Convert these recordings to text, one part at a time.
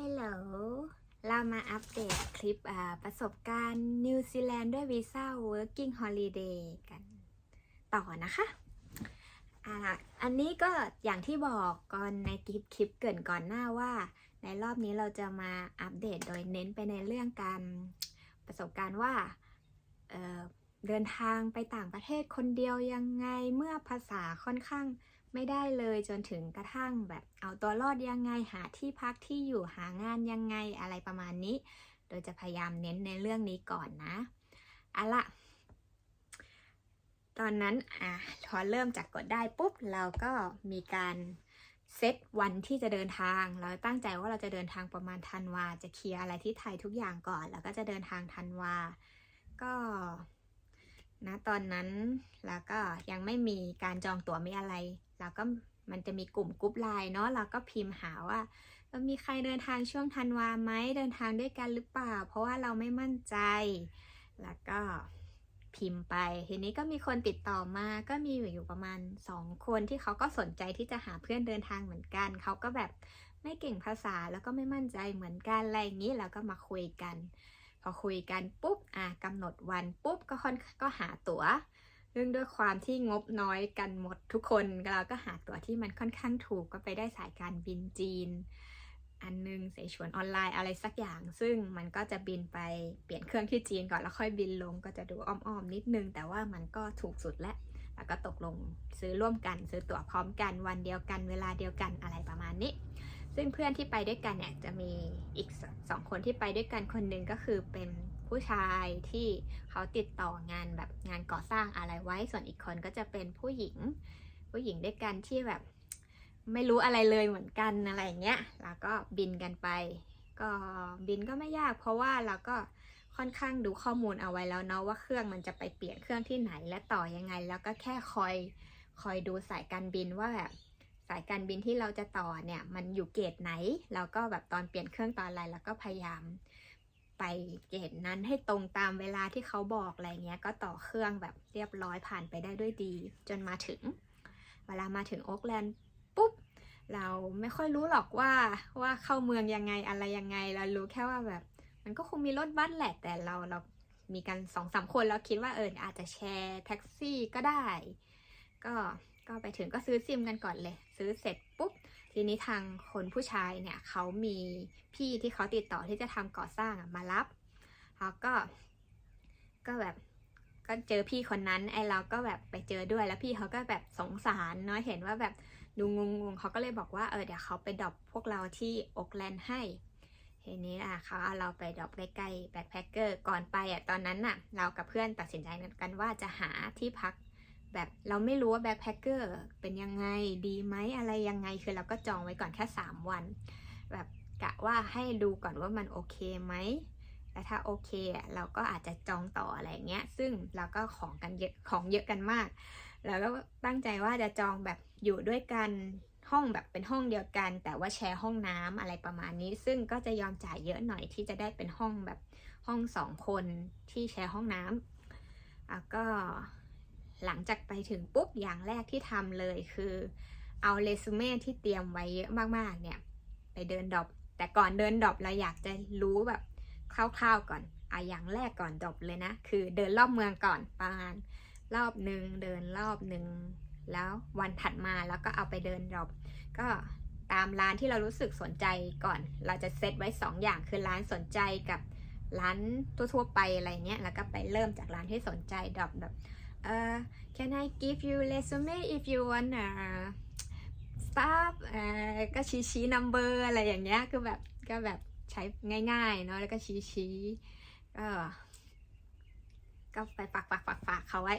ฮัลโหลเรามาอัปเดตคลิปประสบการณ์นิวซีแลนด์ด้วยวีซ่า Working Holiday กันต่อนะคะอันนี้ก็อย่างที่บอกก่อนในคลิปเกริ่นก่อนหน้าว่าในรอบนี้เราจะมาอัปเดตโดยเน้นไปในเรื่องการประสบการณ์ว่าเดินทางไปต่างประเทศคนเดียวยังไงเมื่อภาษาค่อนข้างไม่ได้เลยจนถึงกระทั่งแบบเอาตัวรอดยังไงหาที่พักที่อยู่หางานยังไงอะไรประมาณนี้โดยจะพยายามเน้นในเรื่องนี้ก่อนนะเอาละตอนนั้นพอเริ่มจากกดได้ปุ๊บเราก็มีการเซตวันที่จะเดินทางเราตั้งใจว่าเราจะเดินทางประมาณธันวาจะเคลียร์อะไรที่ไทยทุกอย่างก่อนแล้วก็จะเดินทางธันวาก็นะตอนนั้นแล้วก็ยังไม่มีการจองตั๋วไม่อะไรแล้วก็มันจะมีกลุ่มกรุ๊ปไลน์เนาะเราก็พิมพ์หาว่ามีใครเดินทางช่วงธันวาไหมเดินทางด้วยกันหรือเปล่าเพราะว่าเราไม่มั่นใจแล้วก็พิมพ์ไปทีนี้ก็มีคนติดต่อมาก็มีอยู่ประมาณ2คนที่เขาก็สนใจที่จะหาเพื่อนเดินทางเหมือนกันเขาก็แบบไม่เก่งภาษาแล้วก็ไม่มั่นใจเหมือนกันอะไรอย่างนี้แล้วก็มาคุยกันพอคุยกันปุ๊บกำหนดวันปุ๊บก็หาตั๋วเรื่องด้วยความที่งบน้อยกันหมดทุกคนเราก็หาตั๋วที่มันค่อนข้างถูกก็ไปได้สายการบินจีนอันนึงเสฉวนออนไลน์อะไรสักอย่างซึ่งมันก็จะบินไปเปลี่ยนเครื่องที่จีนก่อนแล้วค่อยบินลงก็จะดูอ้อมๆนิดนึงแต่ว่ามันก็ถูกสุดแล้วก็ตกลงซื้อร่วมกันซื้อตั๋วพร้อมกันวันเดียวกันเวลาเดียวกันอะไรประมาณนี้ซึ่งเพื่อนที่ไปด้วยกันเนี่ยจะมีอีก2คนที่ไปด้วยกันคนหนึ่งก็คือเป็นผู้ชายที่เขาติดต่องานแบบงานก่อสร้างอะไรไว้ส่วนอีกคนก็จะเป็นผู้หญิงด้วยกันที่แบบไม่รู้อะไรเลยเหมือนกันอะไรอย่างเงี้ยแล้วก็บินกันไปก็บินก็ไม่ยากเพราะว่าเราก็ค่อนข้างดูข้อมูลเอาไว้แล้วเนาะว่าเครื่องมันจะไปเปลี่ยนเครื่องที่ไหนและต่อยังไงแล้วก็แค่คอยดูสายการบินว่าแบบสายการบินที่เราจะต่อเนี่ยมันอยู่เกตไหนแล้วก็แบบตอนเปลี่ยนเครื่องตอนอะไรแล้วก็พยายามไปเกตนั้นให้ตรงตามเวลาที่เขาบอกอะไรเงี้ยก็ต่อเครื่องแบบเรียบร้อยผ่านไปได้ด้วยดีจนมาถึงเวลามาถึงโอ๊คแลนด์ปุ๊บเราไม่ค่อยรู้หรอกว่าเข้าเมืองยังไงอะไรยังไงเรารู้แค่ว่าแบบมันก็คงมีรถบัสแหละแต่เรามีกัน 2-3 คนแล้วคิดว่าอาจจะแชร์แท็กซี่ก็ได้ก็ไปถึงก็ซื้อซิมกันก่อนเลยซื้อเสร็จปุ๊บทีนี้ทางคนผู้ชายเนี่ยเขามีพี่ที่เขาติดต่อที่จะทำก่อสร้างมารับเขาก็แบบก็เจอพี่คนนั้นเราก็แบบไปเจอด้วยแล้วพี่เขาก็แบบสงสารเนาะเห็นว่าแบบดูงงเขาก็เลยบอกว่าเดี๋ยวเขาไปดรอปพวกเราที่โอ๊คแลนด์ให้ทีนี้เขาเอาเราไปดรอปใกล้ๆแบ็คแพคเกอร์ก่อนไปตอนนั้นเรากับเพื่อนตัดสินใจกันว่าจะหาที่พักแบบเราไม่รู้ว่าแบ็คแพคเกอร์เป็นยังไงดีไหมอะไรยังไงคือเราก็จองไว้ก่อนแค่3 วันแบบกะว่าให้ดูก่อนว่ามันโอเคไหมแล้วถ้าโอเคเราก็อาจจะจองต่ออะไรเงี้ยซึ่งเราก็ของเยอะกันมากแล้วก็ตั้งใจว่าจะจองแบบอยู่ด้วยกันห้องแบบเป็นห้องเดียวกันแต่ว่าแชร์ห้องน้ำอะไรประมาณนี้ซึ่งก็จะยอมจ่ายเยอะหน่อยที่จะได้เป็นห้องแบบห้อง2 คนที่แชร์ห้องน้ำก็หลังจากไปถึงปุ๊บอย่างแรกที่ทำเลยคือเอาเรซูเม่ที่เตรียมไว้เยอะมากๆเนี่ยไปเดินดรอปแต่ก่อนเดินดรอปเราอยากจะรู้แบบคร่าวๆก่อนอย่างแรกก่อนดรอปเลยนะคือเดินรอบเมืองก่อนประมาณรอบหนึ่งเดินรอบหนึ่งแล้ววันถัดมาแล้วก็เอาไปเดินดรอปก็ตามร้านที่เรารู้สึกสนใจก่อนเราจะเซตไว้2 อย่างคือร้านสนใจกับร้านทั่วๆไปอะไรเงี้ยแล้วก็ไปเริ่มจากร้านที่สนใจดรอปแบบcan I give you resume if you wanna start ก็ชี้ number อะไรอย่างเงี้ยคือแบบก็แบบใช้ง่ายๆเนาะแล้วก็ชี้ก็ไปฝากเขาไว้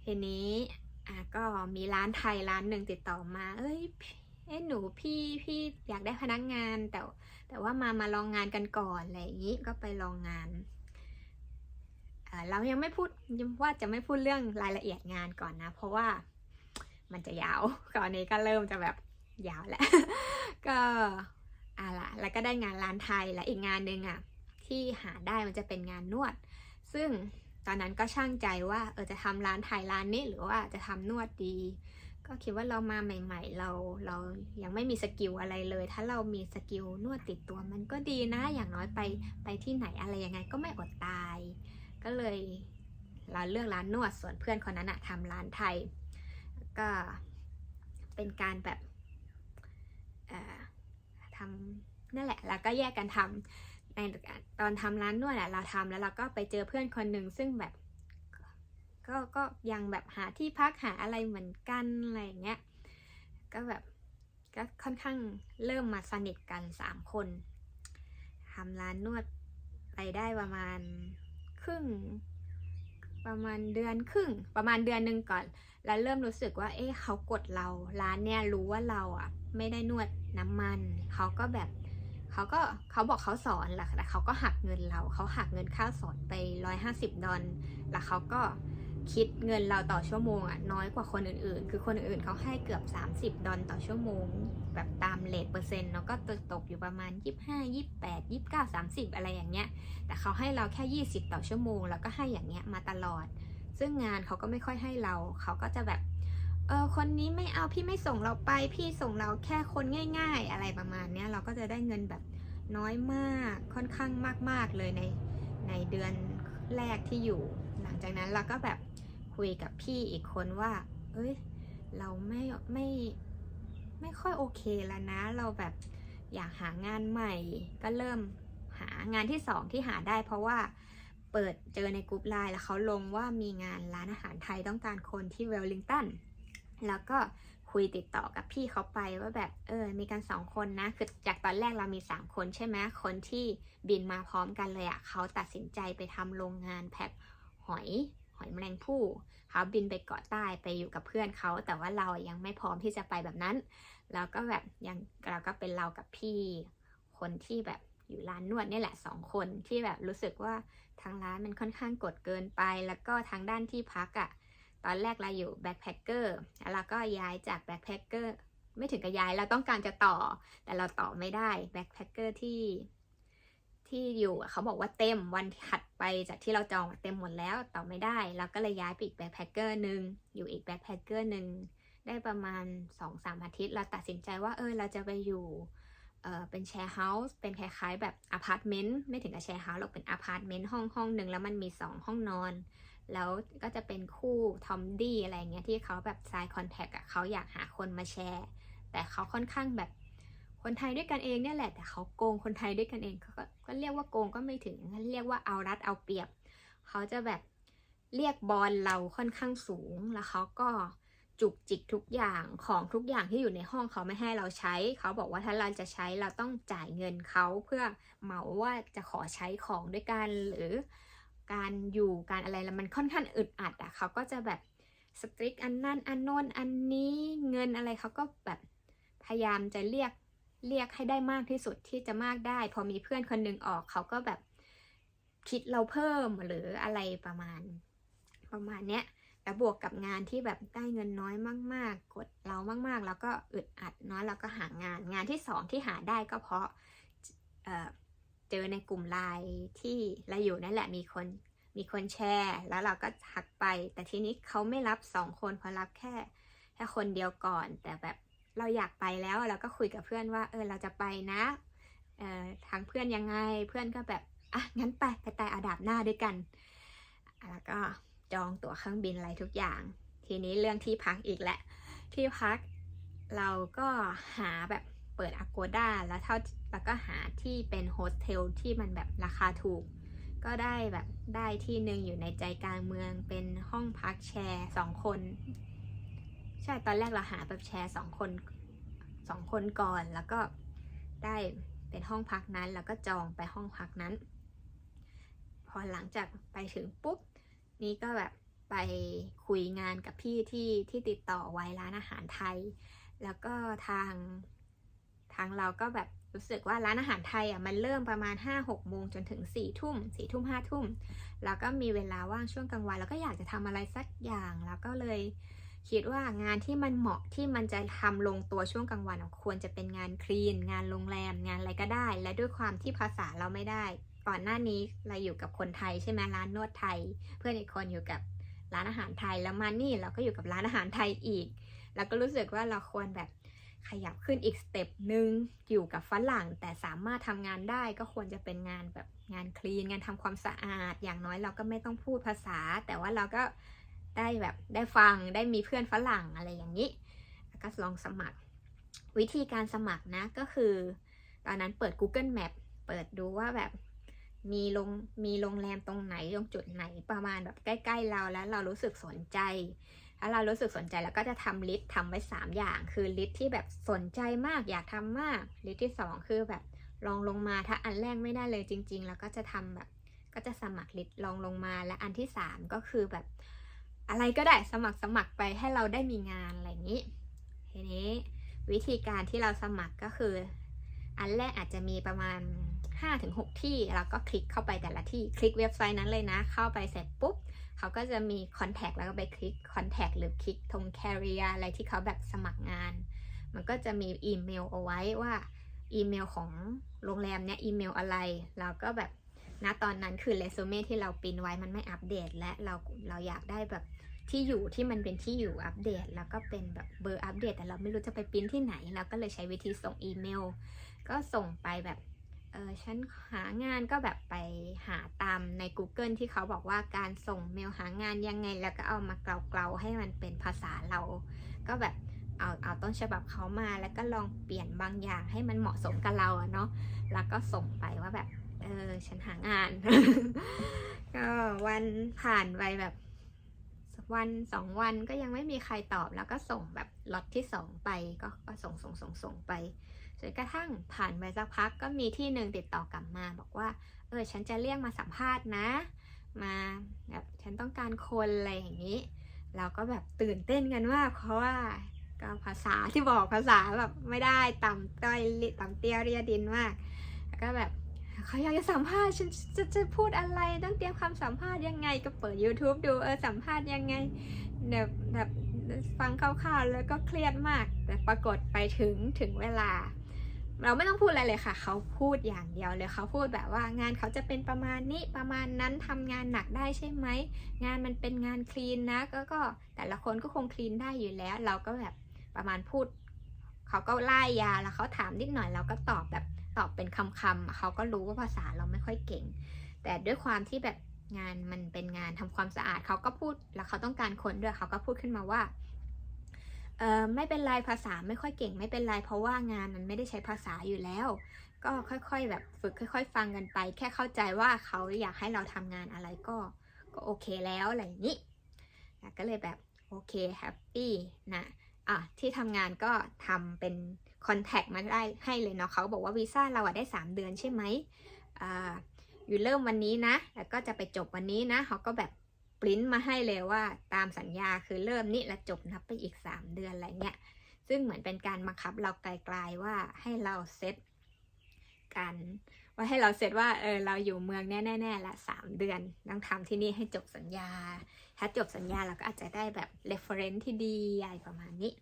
ทีนี้ก็มีร้านไทยร้านหนึ่งติดต่อมาหนูพี่อยากได้พนักงานแต่ว่ามาลองงานกันก่อนอะไรอย่างนี้ก็ไปลองงานเรายังไม่พูดว่าจะไม่พูดเรื่องรายละเอียดงานก่อนนะเพราะว่ามันจะยาวก่อนนี้ก็เริ่มจะแบบยาวแล้ว ก็แล้วก็ได้งานร้านไทยและอีกงานหนึ่งที่หาได้มันจะเป็นงานนวดซึ่งตอนนั้นก็ช่างใจว่าจะทำร้านไทยร้านนี้หรือว่าจะทำนวดดีก็ ก็คิดว่าเรามาใหม่ๆเรายังไม่มีสกิลอะไรเลยถ้าเรามีสกิลนวดติดตัวมันก็ดีนะอย่างน้อยไปที่ไหนอะไรยังไงก็ไม่อดตายก็เลยเราเลือกร้านนวดส่วนเพื่อนคนนั้นอะทำร้านไทยก็เป็นการแบบทำนั่นแหละแล้วก็แยกกันทำในตอนทำร้านนวดอะเราทำแล้วเราก็ไปเจอเพื่อนคนหนึ่งซึ่งแบบก็ยังแบบหาที่พักหาอะไรเหมือนกันอะไรอย่างเงี้ยก็แบบก็ค่อนข้างเริ่มมาสนิทกัน3 คนทำร้านนวดไปได้ประมาณเดือนครึ่งประมาณเดือนหนึ่งก่อนแล้วเริ่มรู้สึกว่าเขากดเราร้านเนี่ยรู้ว่าเราอ่ะไม่ได้นวดน้ำมันเขาก็แบบเขาบอกเขาสอนแหละแต่เขาก็หักเงินเราเขาหักเงินค่าสอนไป$150แล้วเขาก็คิดเงินเราต่อชั่วโมงอ่ะน้อยกว่าคนอื่นๆคือคนอื่นเขาให้เกือบ$30ต่อชั่วโมงแบบตามเรทเปอร์เซ็นต์เนาะก็ตกอยู่ประมาณ25 28 29 30อะไรอย่างเงี้ยแต่เขาให้เราแค่20ต่อชั่วโมงแล้วก็ให้อย่างเงี้ยมาตลอดซึ่งงานเขาก็ไม่ค่อยให้เราเขาก็จะแบบคนนี้ไม่เอาพี่ไม่ส่งเราไปพี่ส่งเราแค่คนง่ายๆอะไรประมาณเนี้ยเราก็จะได้เงินแบบน้อยมากค่อนข้างมากๆเลยในเดือนแรกที่อยู่หลังจากนั้นเราก็แบบคุยกับพี่อีกคนว่าเราไม่ค่อยโอเคแล้วนะเราแบบอยากหางานใหม่ก็เริ่มหางานที่2ที่หาได้เพราะว่าเปิดเจอในกลุ่มไลน์แล้วเขาลงว่ามีงานร้านอาหารไทยต้องการคนที่เวลลิงตันแล้วก็คุยติดต่อกับพี่เขาไปว่าแบบมีกัน2 คนนะคือจากตอนแรกเรามี3 คนใช่ไหมคนที่บินมาพร้อมกันเลยเขาตัดสินใจไปทำโรงงานแพ็คหอยแมลงภู่เขาบินไปเกาะใต้ไปอยู่กับเพื่อนเขาแต่ว่าเรายังไม่พร้อมที่จะไปแบบนั้นแล้วก็แบบเราก็เป็นเรากับพี่คนที่แบบอยู่ร้านนวดนี่แหละ2 คนที่แบบรู้สึกว่าทางร้านมันค่อนข้างกดเกินไปแล้วก็ทางด้านที่พักตอนแรกเราอยู่แบ็คแพคเกอร์แล้วก็ย้ายจากแบ็คแพคเกอร์ไม่ถึงกับย้ายเราต้องการจะต่อแต่เราต่อไม่ได้แบ็คแพคเกอร์ที่อยู่เขาบอกว่าเต็มวันถัดไปจากที่เราจองเต็มหมดแล้วต่อไม่ได้เราก็เลยย้ายไปอีกแบ็คแพคเกอร์หนึ่งอยู่อีกแบ็คแพคเกอร์หนึ่งได้ประมาณ 2-3 อาทิตย์เราตัดสินใจว่าเราจะไปอยู่เป็นแชร์เฮาส์เป็นคล้ายๆแบบอพาร์ตเมนต์ไม่ถึงกับแชร์เฮาส์หรอกเป็นอพาร์ตเมนต์ห้องหนึ่งแล้วมันมี2 ห้องนอนแล้วก็จะเป็นคู่ทอมดี้อะไรเงี้ยที่เขาแบบไซน์คอนแทคเขาอยากหาคนมาแชร์แต่เขาค่อนข้างแบบคนไทยด้วยกันเองเนี่ยแหละแต่เขาโกงคนไทยด้วยกันเองก็เรียกว่าโกงก็ไม่ถึงเรียกว่าเอารัดเอาเปรียบเขาจะแบบเรียกบอลเราค่อนข้างสูงแล้วเขาก็จุกจิกทุกอย่างของทุกอย่างที่อยู่ในห้องเขาไม่ให้เราใช้เขาบอกว่าถ้าเราจะใช้เราต้องจ่ายเงินเขาเพื่อเหมาว่าจะขอใช้ของด้วยกันหรือการอยู่การอะไรแล้วมันค่อนข้างอึดอัดเขาก็จะแบบสตริกอันนั่นอันโน้นอันนี้เงินอะไรเขาก็แบบพยายามจะเรียกให้ได้มากที่สุดที่จะมากได้พอมีเพื่อนคนหนึ่งออกเขาก็แบบคิดเราเพิ่มหรืออะไรประมาณเนี้ยแล้วบวกกับงานที่แบบได้เงินน้อยมากๆกดเรามากๆแล้วก็อึดอัดเนาะแล้วก็หางานที่2ที่หาได้ก็เพราะเจอในกลุ่มไลน์ที่เราอยู่นั่นแหละมีคนแชร์แล้วเราก็ทักไปแต่ทีนี้เขาไม่รับ2 คนเขารับแค่คนเดียวก่อนแต่แบบเราอยากไปแล้วเราก็คุยกับเพื่อนว่าเราจะไปนะทางเพื่อนยังไงเพื่อนก็แบบงั้นไปแต่อาดับหน้าด้วยกันแล้วก็จองตั๋วเครื่องบินอะไรทุกอย่างทีนี้เรื่องที่พักอีกแหละที่พักเราก็หาแบบเปิด Agoda แล้วก็หาที่เป็นโฮสเทลที่มันแบบราคาถูกก็ได้ที่หนึ่งอยู่ในใจกลางเมืองเป็นห้องพักแชร์2 คนใช่ตอนแรกเราหาแบบแชร์2 คนก่อนแล้วก็ได้เป็นห้องพักนั้นแล้วก็จองไปห้องพักนั้นพอหลังจากไปถึงปุ๊บนี่ก็แบบไปคุยงานกับพี่ที่ติดต่อไว้ร้านอาหารไทยแล้วก็ทางเราก็แบบรู้สึกว่าร้านอาหารไทยมันเริ่มประมาณ 5-6 โมงจนถึง 4 ทุ่ม 5 ทุ่มแล้วก็มีเวลาว่างช่วงกลางวันแล้วก็อยากจะทำอะไรสักอย่างแล้วก็เลยคิดว่างานที่มันเหมาะที่มันจะทำลงตัวช่วงกลางวันควรจะเป็นงานคลีนงานโรงแรมงานอะไรก็ได้และด้วยความที่ภาษาเราไม่ได้ก่อนหน้านี้เราอยู่กับคนไทยใช่ไหมร้านนวดไทยเพื่อนอีกคนอยู่กับร้านอาหารไทยแล้วมานี่เราก็อยู่กับร้านอาหารไทยอีก แล้วก็รู้สึกว่าเราควรแบบขยับขึ้นอีกสเต็ปหนึ่งอยู่กับฝรั่งแต่สามารถทำงานได้ก็ควรจะเป็นงานแบบงานคลีนงานทำความสะอาดอย่างน้อยเราก็ไม่ต้องพูดภาษาแต่ว่าเราก็ได้แบบได้ฟังได้มีเพื่อนฝรั่งอะไรอย่างนี้แล้วก็ลองสมัครวิธีการสมัครนะก็คือตอนนั้นเปิด Google Map เปิดดูว่าแบบมีโรงแรมตรงไหนตรงจุดไหนประมาณแบบใกล้ๆเราแล้วเรารู้สึกสนใจถ้าเรารู้สึกสนใจแล้วก็จะทำลิสต์ทำไว้3อย่างคือลิสต์ที่แบบสนใจมากอยากทำมากลิสต์ที่2คือแบบลองลงมาถ้าอันแรกไม่ได้เลยจริงๆแล้วก็จะทำแบบก็จะสมัครลิสต์ลองลงมาและอันที่3ก็คือแบบอะไรก็ได้สมัครไปให้เราได้มีงานอะไรอย่างนี้ทีนี้วิธีการที่เราสมัครก็คืออันแรกอาจจะมีประมาณ 5-6 ที่แล้วก็คลิกเข้าไปแต่ละที่คลิกเว็บไซต์นั้นเลยนะเข้าไปเสร็จปุ๊บเขาก็จะมี contact แล้วก็ไปคลิก contact หรือคลิกตรง career อะไรที่เขาแบบสมัครงานมันก็จะมีอีเมลเอาไว้ว่าอีเมลของโรงแรมเนี้ยอีเมลอะไรเราก็แบบณตอนนั้นคือเรซูเม่ที่เราปริ้นไว้มันไม่อัปเดตและเราอยากได้แบบที่อยู่ที่มันเป็นที่อยู่อัปเดตแล้วก็เป็นแบบเบอร์อัปเดตแต่เราไม่รู้จะไปปริ้นที่ไหนเราก็เลยใช้วิธีส่งอีเมลก็ส่งไปแบบฉันหางานก็แบบไปหาตามใน Google ที่เขาบอกว่าการส่งเมลหางานยังไงแล้วก็เอามาเกลาๆให้มันเป็นภาษาเราก็แบบเอาต้นฉบับเขามาแล้วก็ลองเปลี่ยนบางอย่างให้มันเหมาะสมกับเราอะเนาะแล้วก็ส่งไปว่าแบบฉันหางาน ก็วันผ่านไปแบบวัน2 วันก็ยังไม่มีใครตอบแล้วก็ส่งแบบล็อตที่2ไปก็ส่งไปจนกระทั่งผ่านไปสักพักก็มีที่หนึ่งติดต่อกลับมาบอกว่าฉันจะเรียกมาสัมภาษณ์นะมาแบบฉันต้องการคนอะไรอย่างนี้เราก็แบบตื่นเต้นกันมากเพราะว่าก็ภาษาที่บอกภาษาแบบไม่ได้ต่ำต้อยต่ำเตี้ยเรียดินมากแล้วก็แบบเขาอยากจะสัมภาษณ์ฉันจะพูดอะไรต้องเตรียมคำสัมภาษณ์ยังไงก็เปิด YouTube ดูสัมภาษณ์ยังไงแบบฟังคร่าวๆแล้วก็เครียดมากแต่ปรากฏไปถึงเวลาเราไม่ต้องพูดอะไรเลยค่ะเขาพูดอย่างเดียวเลยเขาพูดแบบว่างานเขาจะเป็นประมาณนี้ประมาณนั้นทำงานหนักได้ใช่ไหมงานมันเป็นงานคลีนนะก็แต่ละคนก็คงคลีนได้อยู่แล้วเราก็แบบประมาณพูดเขาก็ไล่ยาแล้วเขาถามนิดหน่อยเราก็ตอบแบบตอบเป็นคำๆเขาก็รู้ว่าภาษาเราไม่ค่อยเก่งแต่ด้วยความที่แบบงานมันเป็นงานทำความสะอาดเขาก็พูดแล้วเขาต้องการคนด้วยเขาก็พูดขึ้นมาว่าไม่เป็นไรภาษาไม่ค่อยเก่งไม่เป็นไรเพราะว่างานมันไม่ได้ใช้ภาษาอยู่แล้วก็ค่อยๆแบบฝึกค่อยๆฟังกันไปแค่เข้าใจว่าเขาอยากให้เราทำงานอะไรก็โอเคแล้วอะไรอย่างนี้ก็เลยแบบโอเคแฮปปี้นะที่ทำงานก็ทำเป็นคอนแทคมาได้ให้เลยเนาะเขาบอกว่าวีซ่าเราได้3 เดือนใช่ไหมอยู่เริ่มวันนี้นะแล้วก็จะไปจบวันนี้นะเขาก็แบบปริ้นมาให้เลยว่าตามสัญญาคือเริ่มนี่และจบนับไปอีก3 เดือนอะไรเงี้ยซึ่งเหมือนเป็นการบังคับเราไกลๆว่าให้เราเซตกันว่าให้เราเซตว่าเราอยู่เมืองแน่ๆละ3 เดือนต้องทำที่นี่ให้จบสัญญาถ้าจบสัญญาเราก็อาจจะได้แบบ reference ที่ดีอะไรประมาณนี้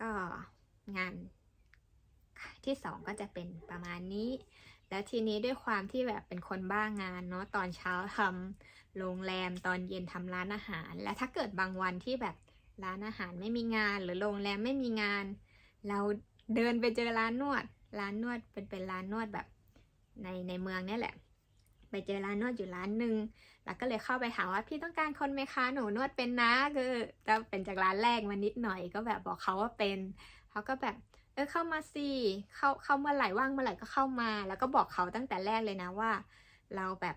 ก็งานที่2ก็จะเป็นประมาณนี้แล้วทีนี้ด้วยความที่แบบเป็นคนบ้างานเนาะตอนเช้าทำโรงแรมตอนเย็นทำร้านอาหารและถ้าเกิดบางวันที่แบบร้านอาหารไม่มีงานหรือโรงแรมไม่มีงานเราเดินไปเจอร้านนวดเป็นร้านนวดแบบในเมืองนี่แหละไปเจอร้านนวดอยู่ร้านหนึ่งแล้วก็เลยเข้าไปถามว่าพี่ต้องการคนไหมคะหนูนวดเป็นนะคือจะเป็นจากร้านแรกมานิดหน่อยก็แบบบอกเขาว่าเป็นเขาก็แบบเข้ามาสิเข้าเมื่อไหร่ว่างเมื่อไหร่ก็เข้ามาแล้วก็บอกเขาตั้งแต่แรกเลยนะว่าเราแบบ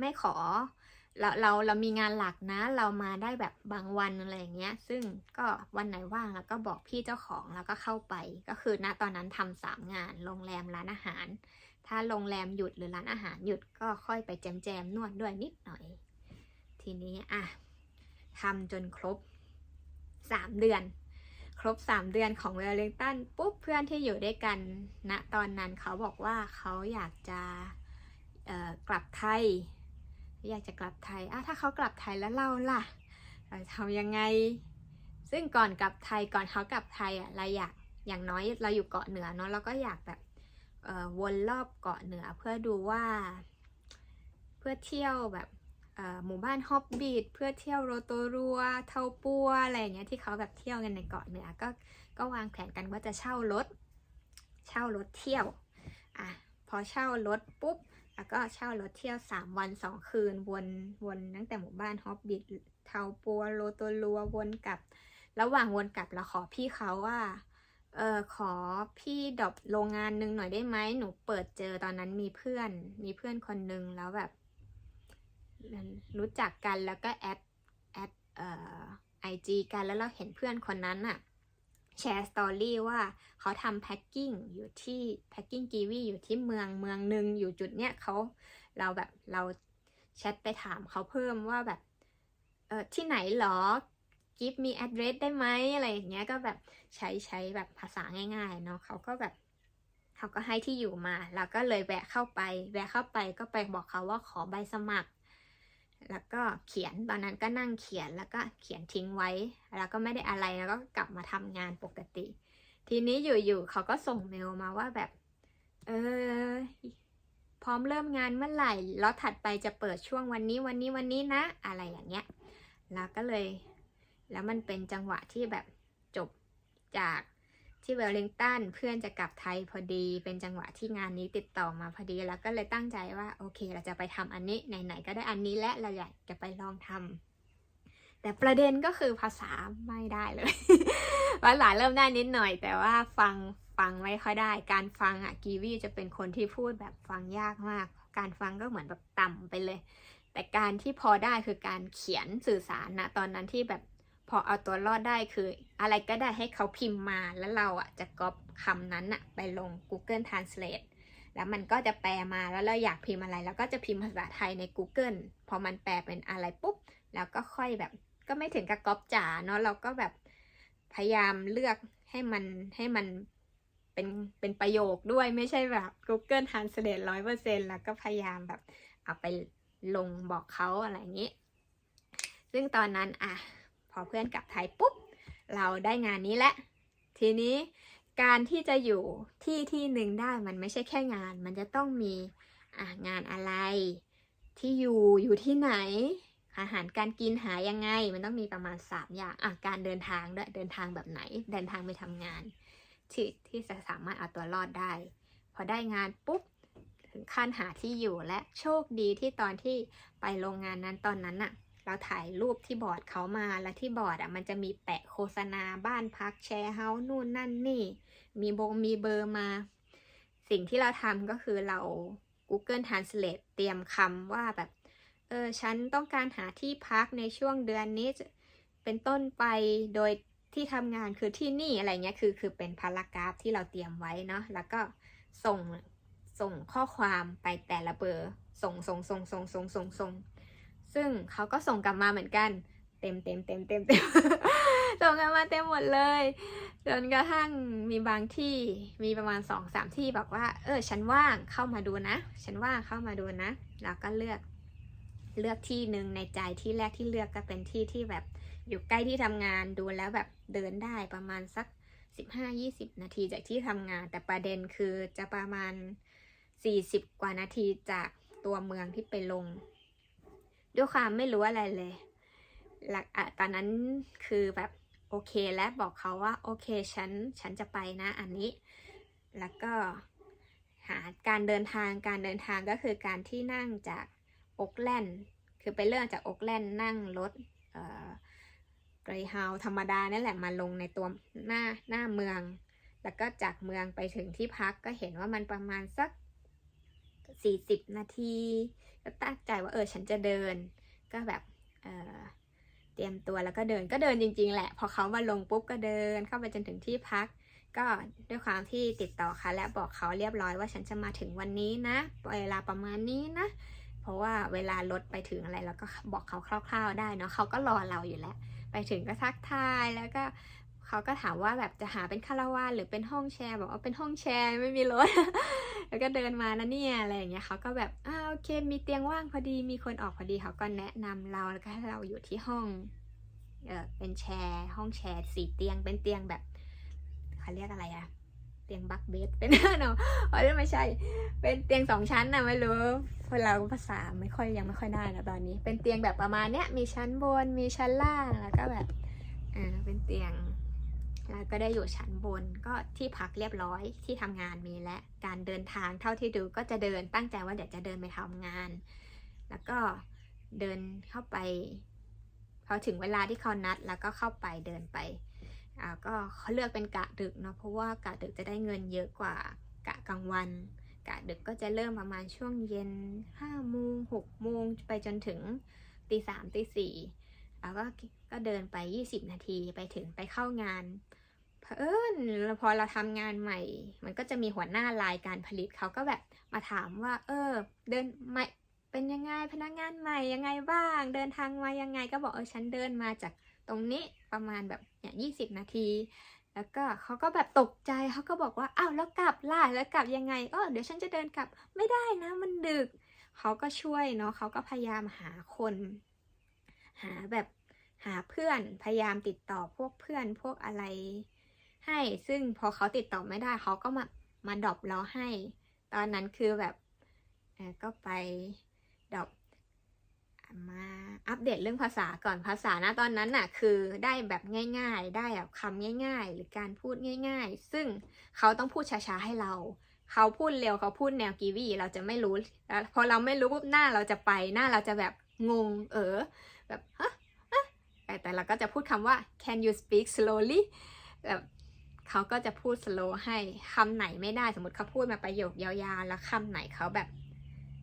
ไม่ขอเรามีงานหลักนะเรามาได้แบบบางวันอะไรอย่างเงี้ยซึ่งก็วันไหนว่างแล้วก็บอกพี่เจ้าของแล้วก็เข้าไปก็คือณตอนนั้นทำ3 งานโรงแรมร้านอาหารถ้าโรงแรมหยุดหรือร้านอาหารหยุดก็ค่อยไปแจมนวดด้วยนิดหน่อยทีนี้ทำจนครบ3 เดือนครบ3 เดือนของเวลลิงตันปุ๊บเพื่อนที่อยู่ด้วยกันณตอนนั้นเขาบอกว่าเขาอยากจะกลับไทยถ้าเขากลับไทยแล้วเราล่ะทำยังไงซึ่งก่อนเขากลับไทยเราอยากอย่างน้อยเราอยู่เกาะเหนือเนาะเราก็อยากแบบวนรอบเกาะเหนือเพื่อดูว่าเพื่อเที่ยวแบบ หมู่บ้านฮอบบิทเพื่อเที่ยวโรโตรัวเทาปัวอะไรอย่างเงี้ยที่เขาแบบเที่ยวกันในเกาะเหนือก็วางแผนกันว่าจะเช่ารถเที่ยวพอเช่ารถปุ๊บแล้วก็เช่ารถเที่ยว3 วัน2 คืนวนตั้งแต่หมู่บ้านฮอบบิทเทาปัวโรโตรัววนกลับระหว่างวนกลับเราขอพี่เขาว่าขอพี่ดรอปโรงงานนึงหน่อยได้ไหมหนูเปิดเจอตอนนั้นมีเพื่อนคนนึงแล้วแบบรู้จักกันแล้วก็แอดIG กันแล้วเราเห็นเพื่อนคนนั้นอะแชร์สตอรี่ว่าเขาทำแพ็คกิ้งอยู่ที่แพ็คกิ้งกีวีอยู่ที่เมืองหนึ่งอยู่จุดเนี้ยเราแชทไปถามเขาเพิ่มว่าแบบที่ไหนหรอ give me address ได้ไหมอะไรอย่างเงี้ยก็แบบใช้แบบภาษาง่ายๆเนาะเขาก็ให้ที่อยู่มาแล้วก็เลยแวะเข้าไปก็ไปบอกเขาว่าขอใบสมัครแล้วก็เขียนตอนนั้นก็นั่งเขียนแล้วก็เขียนทิ้งไว้แล้วก็ไม่ได้อะไรแล้วก็กลับมาทำงานปกติทีนี้อยู่เขาก็ส่งเมลมาว่าแบบพร้อมเริ่มงานเมื่อไหร่แล้วถัดไปจะเปิดช่วงวันนี้นะอะไรอย่างเงี้ยแล้วมันเป็นจังหวะที่แบบจบจากที่เวลลิงตันเพื่อนจะกลับไทยพอดีเป็นจังหวะที่งานนี้ติดต่อมาพอดีแล้วก็เลยตั้งใจว่าโอเคเราจะไปทำอันนี้ไหนๆก็ได้อันนี้และเราอยากจะไปลองทำแต่ประเด็นก็คือภาษาไม่ได้เลย ภาษาเริ่มได้นิดหน่อยแต่ว่าฟังไม่ค่อยได้การฟังกีวีจะเป็นคนที่พูดแบบฟังยากมากการฟังก็เหมือนแบบต่ำไปเลยแต่การที่พอได้คือการเขียนสื่อสารนะตอนนั้นที่แบบพอเอาตัวรอดได้คืออะไรก็ได้ให้เขาพิมพ์มาแล้วเราจะก๊อปคำนั้นไปลง Google Translate แล้วมันก็จะแปลมาแล้วเราอยากพิมพ์อะไรแล้วก็จะพิมพ์ภาษาไทยใน Google พอมันแปลเป็นอะไรปุ๊บแล้วก็ค่อยแบบก็ไม่ถึงกับก๊อปจ๋าเนาะเราก็แบบพยายามเลือกให้มันเป็นประโยคด้วยไม่ใช่แบบ Google Translate 100%แล้วก็พยายามแบบเอาไปลงบอกเขาอะไรอย่างนี้ซึ่งตอนนั้นพอเพื่อนกลับไทยปุ๊บเราได้งานนี้แหละทีนี้การที่จะอยู่ที่หนึ่งได้มันไม่ใช่แค่งานมันจะต้องมีงานอะไรที่อยู่ที่ไหนอาหารการกินหายังไงมันต้องมีประมาณ3 อย่างการเดินทางด้วยเดินทางแบบไหนเดินทางไปทำงานที่จะสามารถเอาตัวรอดได้พอได้งานปุ๊บถึงขั้นหาที่อยู่และโชคดีที่ตอนที่ไปโรงงานนั้นตอนนั้นเราถ่ายรูปที่บอร์ดเขามาแล้วที่บอร์ดมันจะมีแปะโฆษณาบ้านพักแชร์เฮาส์นู่นนั่นนี่มีเบอร์มาสิ่งที่เราทำก็คือเรา Google Translate เตรียมคำว่าแบบฉันต้องการหาที่พักในช่วงเดือนนี้เป็นต้นไปโดยที่ทำงานคือที่นี่อะไรเงี้ยคือเป็นพารากราฟที่เราเตรียมไว้เนาะแล้วก็ส่งข้อความไปแต่ละเบอร์ส่งซึ่งเขาก็ส่งกลับมาเหมือนกันเต็ม ส่งกันมาเต็มหมดเลยจนกระทั่งมีบางที่มีประมาณ 2-3 ที่บอกว่าฉันว่างเข้ามาดูนะแล้วก็เลือกที่หนึ่งในใจที่แรกที่เลือกก็เป็นที่แบบอยู่ใกล้ที่ทำงานดูแล้วแบบเดินได้ประมาณสัก 15-20 นาทีจากที่ทำงานแต่ประเด็นคือจะประมาณ40 กว่านาทีจากตัวเมืองที่ไปลงด้วยความไม่รู้อะไรเลยตอนนั้นคือแบบโอเคและบอกเขาว่าโอเคฉันจะไปนะอันนี้แล้วก็หาการเดินทางก็คือการที่นั่งจากโอ๊คแลนด์คือไปเริ่มจากโอ๊คแลนด์นั่งรถไกรฮาวธรรมดานั่นแหละมาลงในตัวหน้าเมืองแล้วก็จากเมืองไปถึงที่พักก็เห็นว่ามันประมาณสัก40 นาทีก็ตั้งใจว่าฉันจะเดินก็แบบเตรียมตัวแล้วก็เดินจริงๆแหละพอเขามาลงปุ๊บก็เดินเข้าไปจนถึงที่พักก็ด้วยความที่ติดต่อค่ะและบอกเขาเรียบร้อยว่าฉันจะมาถึงวันนี้นะเวลาประมาณนี้นะเพราะว่าเวลารถไปถึงอะไรเราก็บอกเขาคร่าวๆได้เนาะเขาก็รอเราอยู่แล้วไปถึงก็ทักทายแล้วก็เขาก็ถามว่าแบบจะหาเป็นคาราวานหรือเป็นห้องแชร์บอกว่าเป็นห้องแชร์ไม่มีรถ แล้วก็เดินมานะเนี่ยอะไรอย่างเงี้ยเขาก็แบบโอเคมีเตียงว่างพอดีมีคนออกพอดีเขาก็แนะนำเราแล้วก็ให้เราอยู่ที่ห้องเป็นแชร์ห้องแชร์4 เตียงเป็นเตียงแบบเขาเรียกอะไร เตียงบักเบดเป็นเนาะไม่ใช่เป็นเตียง2 ชั้นนะไม่รู้เพราะเราภาษายังไม่ค่อยได้นะตอนนี้เป็นเตียงแบบประมาณเนี้ยมีชั้นบนมีชั้นล่างแล้วก็แบบเป็นเตียงแล้วก็ได้อยู่ชั้นบนก็ที่พักเรียบร้อยที่ทำงานมีและการเดินทางเท่าที่ดูก็จะเดินตั้งใจว่าเดี๋ยวจะเดินไปทำงานแล้วก็เดินเข้าไปพอถึงเวลาที่เขานัดแล้วก็เข้าไปเดินไปก็เขาเลือกเป็นกะดึกเนาะเพราะว่ากะดึกจะได้เงินเยอะกว่ากะกลางวันกะดึกก็จะเริ่มประมาณช่วงเย็น5 โมง 6 โมงไปจนถึงตี 3 ตี 4แล้วก็เดินไป20 นาทีไปถึงไปเข้างานพอเราทำงานใหม่มันก็จะมีหัวหน้ารายการผลิตเขาก็แบบมาถามว่าเดินใหม่เป็นยังไงพนักงานใหม่ยังไงบ้างเดินทางมายังไงก็บอกฉันเดินมาจากตรงนี้ประมาณแบบ20 นาทีแล้วก็เขาก็แบบตกใจเขาก็บอกว่าอ้าวแล้วกลับล่ะแล้วกลับยังไงเดี๋ยวฉันจะเดินกลับไม่ได้นะมันดึกเขาก็ช่วยเนาะเขาก็พยายามหาคนหาเพื่อนพยายามติดต่อพวกเพื่อนพวกอะไรให้ซึ่งพอเขาติดต่อไม่ได้เขาก็มาดรอปเราให้ตอนนั้นคือแบบก็ไปดรอปมาอัปเดตเรื่องภาษาก่อนภาษานะตอนนั้นน่ะคือได้แบบง่ายๆได้แบบคำง่ายๆหรือการพูดง่ายๆซึ่งเขาต้องพูดช้าๆให้เขาพูดเร็วเขาพูดแนวกีวีเราจะไม่รู้แล้วพอเราไม่รู้ปุ๊บหน้าเราจะแบบงงแบบฮะแต่เราก็จะพูดคำว่า can you speak slowly แบบเขาก็จะพูด slow ให้คำไหนไม่ได้สมมติเขาพูดมาประโยคยาวๆแล้วคำไหนเขาแบบ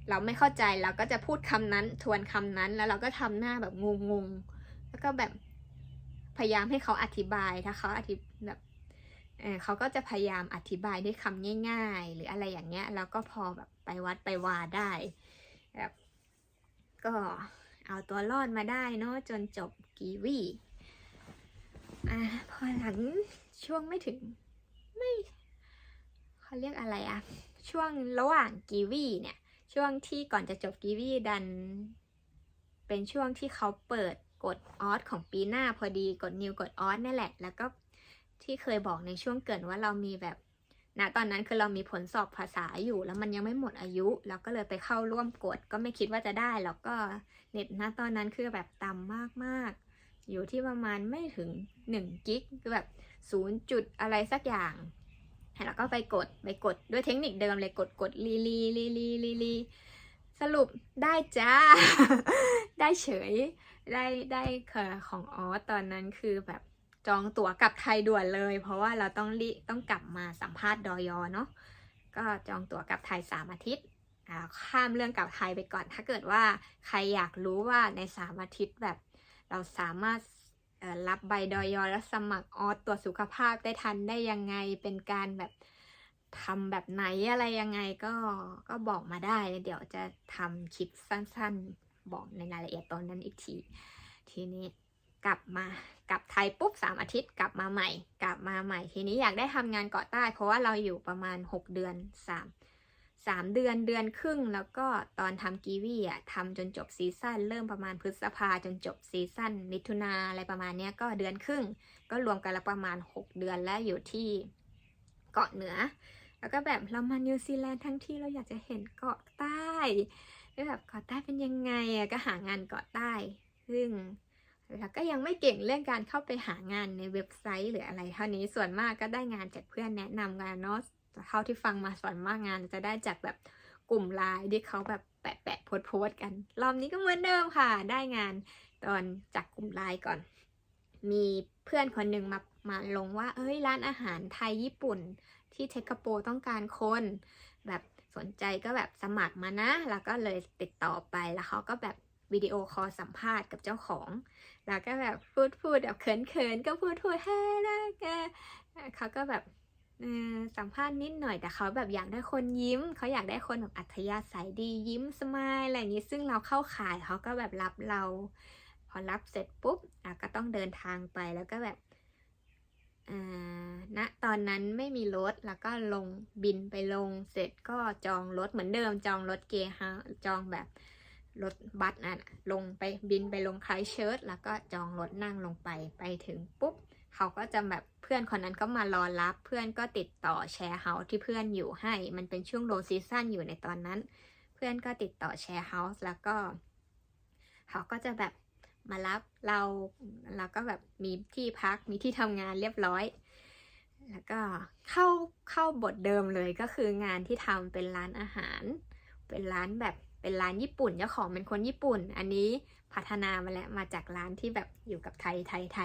เราไม่เข้าใจเราก็จะพูดคำนั้นทวนคำนั้นแล้วเราก็ทำหน้าแบบงงๆแล้วก็แบบพยายามให้เขาอธิบายถ้าเขาแบบเขาก็จะพยายามอธิบายด้วยคำง่ายๆหรืออะไรอย่างเงี้ยแล้วก็พอแบบไปวัดไปวาได้แบบก็เอาตัวรอดมาได้เนาะจนจบกีวีพอหลังช่วงไม่เขาเรียกอะไรช่วงระหว่างกีวีเนี่ยช่วงที่ก่อนจะจบกีวีดันเป็นช่วงที่เขาเปิดกฎออสของปีหน้าพอดีกฎนิวกฎออสนั่นแหละแล้วก็ที่เคยบอกในช่วงเกิดว่าเรามีแบบตอนนั้นคือเรามีผลสอบภาษาอยู่แล้วมันยังไม่หมดอายุเราก็เลยไปเข้าร่วมกฎก็ไม่คิดว่าจะได้แล้วก็เน็ตตอนนั้นคือแบบต่ำมากๆอยู่ที่ประมาณไม่ถึง1 กิกคือแบบ0 จุดอะไรสักอย่างแล้วก็ไปกดด้วยเทคนิคเดิมเลยกดลีสรุปได้จ้า ได้เฉยได้ของออสตอนนั้นคือแบบจองตั๋วกลับไทยด่วนเลยเพราะว่าเราต้องกลับมาสัมภาษณ์ดย.เนาะก็จองตั๋วกลับไทย3 อาทิตย์ข้ามเรื่องกลับไทยไปก่อนถ้าเกิดว่าใครอยากรู้ว่าใน3 อาทิตย์แบบเราสามารถรับใบดย.และสมัครออสตรวจสุขภาพได้ทันได้ยังไงเป็นการแบบทำแบบไหนอะไรยังไงก็บอกมาได้เดี๋ยวจะทำคลิปสั้นๆบอกในรายละเอียดตอนนั้นอีกทีนี้กลับไทยปุ๊บ3 อาทิตย์กลับมาใหม่ทีนี้อยากได้ทำงานเกาะใต้เพราะว่าเราอยู่ประมาณ6 เดือน3 เดือนครึ่งแล้วก็ตอนทำกีวีทำจนจบซีซั่นเริ่มประมาณพฤษภาจนจบซีซั่นมิถุนาอะไรประมาณนี้ก็เดือนครึ่งก็รวมกันแล้วประมาณ6 เดือนและอยู่ที่เกาะเหนือแล้วก็แบบเรามานิวซีแลนด์ทั้งที่เราอยากจะเห็นเกาะใต้แบบเกาะใต้เป็นยังไงก็หางานเกาะใต้ซึ่งแล้วก็ยังไม่เก่งเรื่องการเข้าไปหางานในเว็บไซต์หรืออะไรเท่านี้ส่วนมากก็ได้งานจากเพื่อนแนะนำงานเนาะเท่าที่ฟังมาส่วนมากงานจะได้จากแบบกลุ่มไลน์ที่เขาแบบแปะโพสกันรอบนี้ก็เหมือนเดิมค่ะได้งานตอนจากกลุ่มไลน์ก่อนมีเพื่อนคนหนึ่งมาลงว่าร้านอาหารไทยญี่ปุ่นที่เทคโปต้องการคนแบบสนใจก็แบบสมัครมานะแล้วก็เลยติดต่อไปแล้วเขาก็แบบวิดีโอคอลสัมภาษณ์กับเจ้าของแล้วก็แบบพูดแบบเขินก็พูดเฮ้ยนะแกเขาก็แบบสัมภาษณ์นิดหน่อยแต่เขาแบบอยากได้คนยิ้มเขาอยากได้คนแบบอัธยาศัยดียิ้มสมายอะไรอย่างนี้ซึ่งเราเข้าข่ายเขาก็แบบรับเราพอรับเสร็จปุ๊บก็ต้องเดินทางไปแล้วก็แบบณตอนนั้นไม่มีรถแล้วก็บินไปลงเสร็จก็จองรถเหมือนเดิมจองรถเกฮาจองแบบรถบัสลงไปบินไปลงไครสต์เชิร์ชแล้วก็จองรถนั่งลงไปถึงปุ๊บเขาก็จะแบบ เพื่อนคนนั้นก็มารอรับเพื่อนก็ติดต่อแชร์เฮาส์ที่เพื่อนอยู่ให้มันเป็นช่วงโลซีซั่นอยู่ในตอนนั้นเพื่อนก็ติดต่อแชร์เฮาส์แล้วก็เขาก็จะแบบมารับเราแล้วก็แบบมีที่พักมีที่ทำงานเรียบร้อยแล้วก็เข้าบทเดิมเลยก็คืองานที่ทำเป็นร้านอาหารเป็นร้านแบบเป็นร้านญี่ปุ่นเจ้าของเป็นคนญี่ปุ่นอันนี้พัฒนามาแล้วมาจากร้านที่แบบอยู่กับไท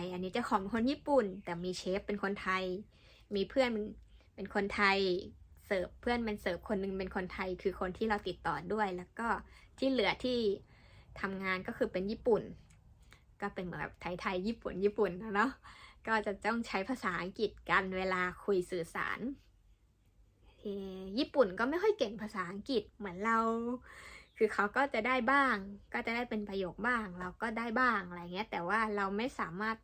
ยอันนี้เจ้าของเป็นคนญี่ปุ่นแต่มีเชฟเป็นคนไทยมีเพื่อนเป็นคนไทยเสิร์ฟเพื่อนเป็นเสิร์ฟคนนึงเป็นคนไทยคือคนที่เราติดต่อด้วยแล้วก็ที่เหลือที่ทำงานก็คือเป็นญี่ปุ่นก็เป็นเหมือนแบบไทยญี่ปุ่นนะเนาะก็จะต้องใช้ภาษาอังกฤษกันเวลาคุยสื่อสารญี่ปุ่นก็ไม่ค่อยเก่งภาษาอังกฤษเหมือนเราคือเขาก็จะได้บ้างก็จะได้เป็นประโยคบ้างเราก็ได้บ้างอะไรเงี้ยแต่ว่าเราไม่สามารถ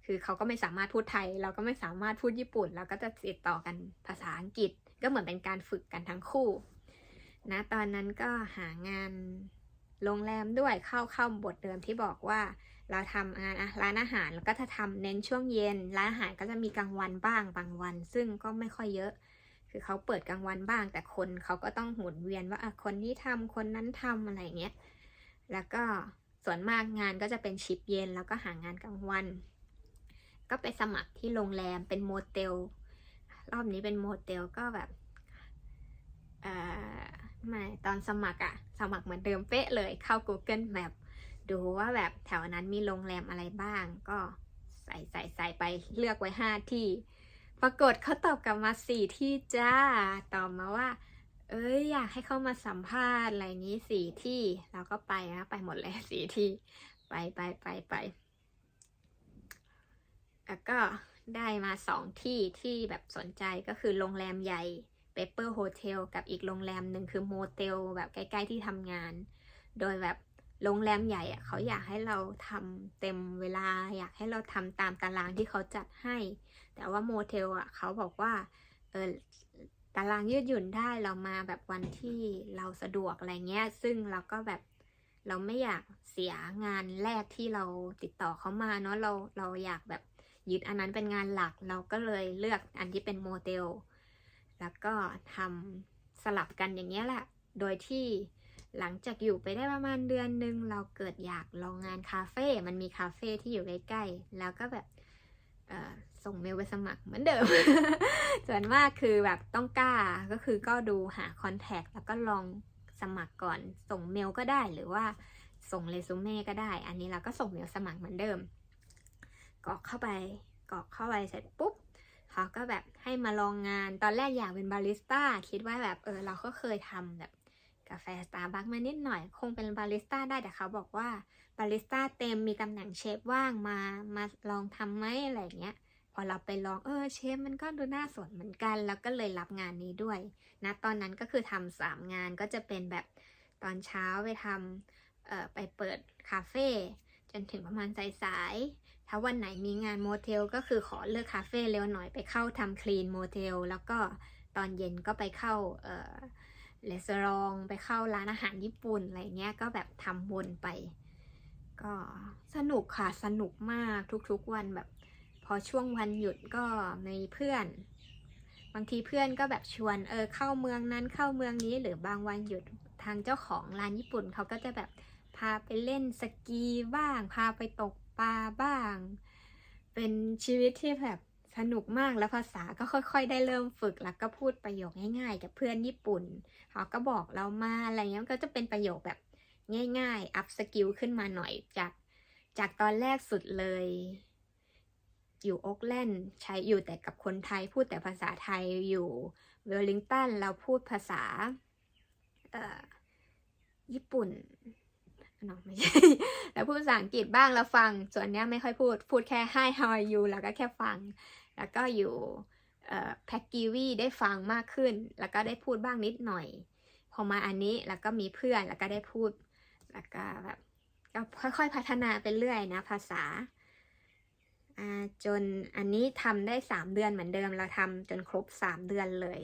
คือเขาก็ไม่สามารถพูดไทยเราก็ไม่สามารถพูดญี่ปุ่นเราก็จะติดต่อกันภาษาอังกฤษก็เหมือนเป็นการฝึกกันทั้งคู่นะตอนนั้นก็หางานโรงแรมด้วยเข้าบทเดิมที่บอกว่าเราทำงานร้านอาหารแล้วก็จะทำเน้นช่วงเย็นร้านอาหารก็จะมีกลางวันบ้างบางวันซึ่งก็ไม่ค่อยเยอะคือเขาเปิดกลางวันบ้างแต่คนเขาก็ต้องหมุนเวียนว่าคนนี้ทำคนนั้นทำอะไรเงี้ยแล้วก็ส่วนมากงานก็จะเป็นชิปเย็นแล้วก็หางานกลางวันก็ไปสมัครที่โรงแรมเป็นโมเตลรอบนี้เป็นโมเตลก็แบบไม่ตอนสมัครสมัครเหมือนเดิมเป๊ะเลยเข้า Google Map ดูว่าแบบแถวนั้นมีโรงแรมอะไรบ้างก็ใส่ไปเลือกไว้5 ที่ปรากฏเขาตอบกลับมา4 ที่จ้าตอบมาว่าอยากให้เข้ามาสัมภาษณ์อะไรนี้4 ที่เราก็ไปนะไปหมดเลย4 ที่ไปแล้วก็ได้มา2 ที่ที่แบบสนใจก็คือโรงแรมใหญ่เปเปอร์โฮเทลกับอีกโรงแรมหนึ่งคือโมเตลแบบใกล้ๆที่ทำงานโดยแบบโรงแรมใหญ่เขาอยากให้เราทำเต็มเวลาอยากให้เราทำตามตารางที่เขาจัดให้แต่ว่าโมเทลเขาบอกว่าตารางยืดหยุ่นได้เรามาแบบวันที่เราสะดวกอะไรเงี้ยซึ่งเราก็แบบเราไม่อยากเสียงานแรกที่เราติดต่อเขามาเนาะเราอยากแบบยึดอันนั้นเป็นงานหลักเราก็เลยเลือกอันที่เป็นโมเดลแล้วก็ทำสลับกันอย่างเงี้ยแหละโดยที่หลังจากอยู่ไปได้ประมาณเดือนนึงเราเกิดอยากลองงานคาเฟ่มันมีคาเฟ่ที่อยู่ใกล้ๆแล้วก็แบบส่งเมลไปสมัครเหมือนเดิม ส่วนมากคือแบบต้องกล้าก็คือก็ดูหาคอนแทคแล้วก็ลองสมัครก่อนส่งเมลก็ได้หรือว่าส่งเรซูเม่ก็ได้อันนี้เราก็ส่งเมลสมัครเหมือนเดิมกรอกเข้าไปเสร็จปุ๊บเขาก็แบบให้มาลองงานตอนแรกอยากเป็นบาริสต้าคิดว่าแบบเราก็เคยทำแบบกาแฟสตาร์บัคมานิดหน่อยคงเป็นบาริสต้าได้แต่เขาบอกว่าบาริสต้าเต็มมีตำแหน่งเชฟว่างมาลองทำไหมอะไรเงี้ยพอเราไปลองเชฟมันก็ดูน่าสนเหมือนกันแล้วก็เลยรับงานนี้ด้วยนะตอนนั้นก็คือทำ3 งานก็จะเป็นแบบตอนเช้าไปทำไปเปิดคาเฟ่จนถึงประมาณสายถ้าวันไหนมีงานโมเทลก็คือขอเลือกคาเฟ่เร็วหน่อยไปเข้าทำคลีนโมเทลแล้วก็ตอนเย็นก็ไปเข้ารีสอร์ทไปเข้าร้านอาหารญี่ปุ่นอะไรเงี้ยก็แบบทำวนไปก็สนุกค่ะสนุกมากทุกๆวันแบบพอช่วงวันหยุดก็มีเพื่อนบางทีเพื่อนก็แบบชวนเข้าเมืองนั้นเข้าเมืองนี้หรือบางวันหยุดทางเจ้าของร้านญี่ปุ่นเขาก็จะแบบพาไปเล่นสกีบ้างพาไปตกปลาบ้างเป็นชีวิตที่แบบสนุกมากแล้วภาษาก็ค่อยๆได้เริ่มฝึกแล้วก็พูดประโยคง่ายๆกับเพื่อนญี่ปุ่นเขาก็บอกเรามาอะไรเงี้ยก็จะเป็นประโยคแบบง่ายๆอัพสกิลขึ้นมาหน่อยจากตอนแรกสุดเลยอยู่โอ๊กแลนด์ใช้อยู่แต่กับคนไทยพูดแต่ภาษาไทยอยู่เวลลิงตันเราพูดภาษาญี่ปุ่นไม่ใช่แล้วพูดภาษาอังกฤษบ้างแล้วฟังส่วนนี้ไม่ค่อยพูดแค่ Hi how are you แล้วก็แค่ฟังแล้วก็อยู่แพ็กกีวีได้ฟังมากขึ้นแล้วก็ได้พูดบ้างนิดหน่อยพอมาอันนี้แล้วก็มีเพื่อนแล้วก็ได้พูดแล้วก็แบบก็ค่อยๆพัฒนาไปเรื่อยนะภาษาจนอันนี้ทำได้3 เดือนเหมือนเดิมเราทำจนครบ3 เดือนเลย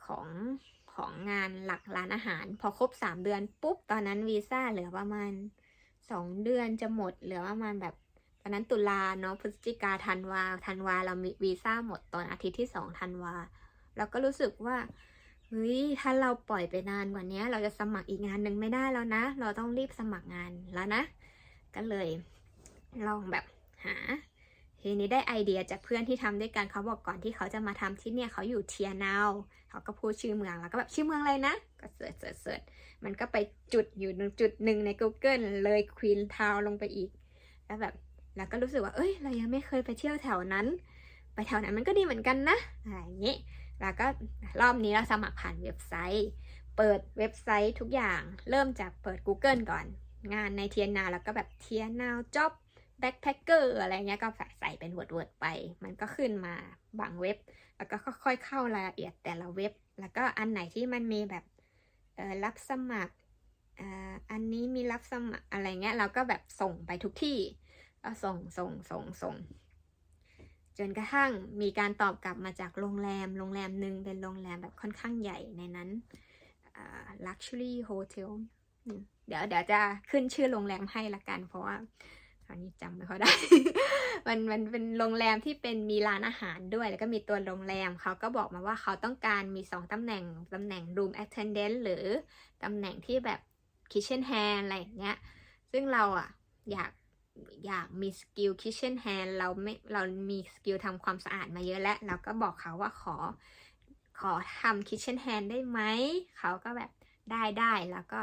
ของงานหลักร้านอาหารพอครบ3 เดือนปุ๊บตอนนั้นวีซ่าเหลือประมาณ2 เดือนจะหมดเหลือประมาณแบบ ตอนนั้นตุลาเนาะพฤศจิกาธันวาเรามีวีซ่าหมดตอนอาทิตย์ที่2 ธันวาเราก็รู้สึกว่าเฮ้ยถ้าเราปล่อยไปนานกว่านี้เราจะสมัครอีกงานหนึ่งไม่ได้แล้วนะเราต้องรีบสมัครงานแล้วนะก็เลยลองแบบหาทีนี้ได้ไอเดียจากเพื่อนที่ทำด้วยกันเขาบอกก่อนที่เขาจะมาทำที่เนี่ยเขาอยู่เทียนาวเขาก็พูดชื่อเมืองแล้วก็แบบชื่อเมืองอะไรนะก็เสิร์ชมันก็ไปจุดอยู่จุดหนึ่งใน Google เลยควีนทาวลงไปอีกแล้วแบบแล้วก็รู้สึกว่าเอ้ยเรายังไม่เคยไปเที่ยวแถวนั้นไปแถวนั้นมันก็ดีเหมือนกันนะอะไรอย่างนี้แล้วก็รอบนี้เราสมัครผ่านเว็บไซต์เปิดเว็บไซต์ทุกอย่างเริ่มจากเปิด Google ก่อนงานในเทียนนาแล้วก็แบบเทียนนาวจ็อบแบ็คแพคเกอร์อะไรเงี้ยก็ใส่เป็นวอร์ดไปมันก็ขึ้นมาบางเว็บแล้วก็ค่อยๆเข้ารายละเอียดแต่ละเว็บแล้วก็อันไหนที่มันมีแบบรับสมัครอันนี้มีรับสมัครอะไรเงี้ยเราก็แบบส่งไปทุกที่ก็ส่งจนกระทั่งมีการตอบกลับมาจากโรงแรมหนึ่งเป็นโรงแรมแบบค่อนข้างใหญ่ในนั้นluxury hotel เดี๋ยวจะขึ้นชื่อโรงแรมให้ละกันเพราะว่าตอนนี้จำไม่ค่อยได้ มันเป็นโรงแรมที่เป็นมีร้านอาหารด้วยแล้วก็มีตัวโรงแรมเขาก็บอกมาว่าเขาต้องการมี2 ตำแหน่งroom attendant หรือตำแหน่งที่แบบ kitchen hand อะไรอย่างเงี้ยซึ่งเราอยากมีสกิล kitchen hand เรามีสกิลทำความสะอาดมาเยอะแล้วเราก็บอกเขาว่าขอทำ kitchen hand ได้ไหมเขาก็แบบได้แล้วก็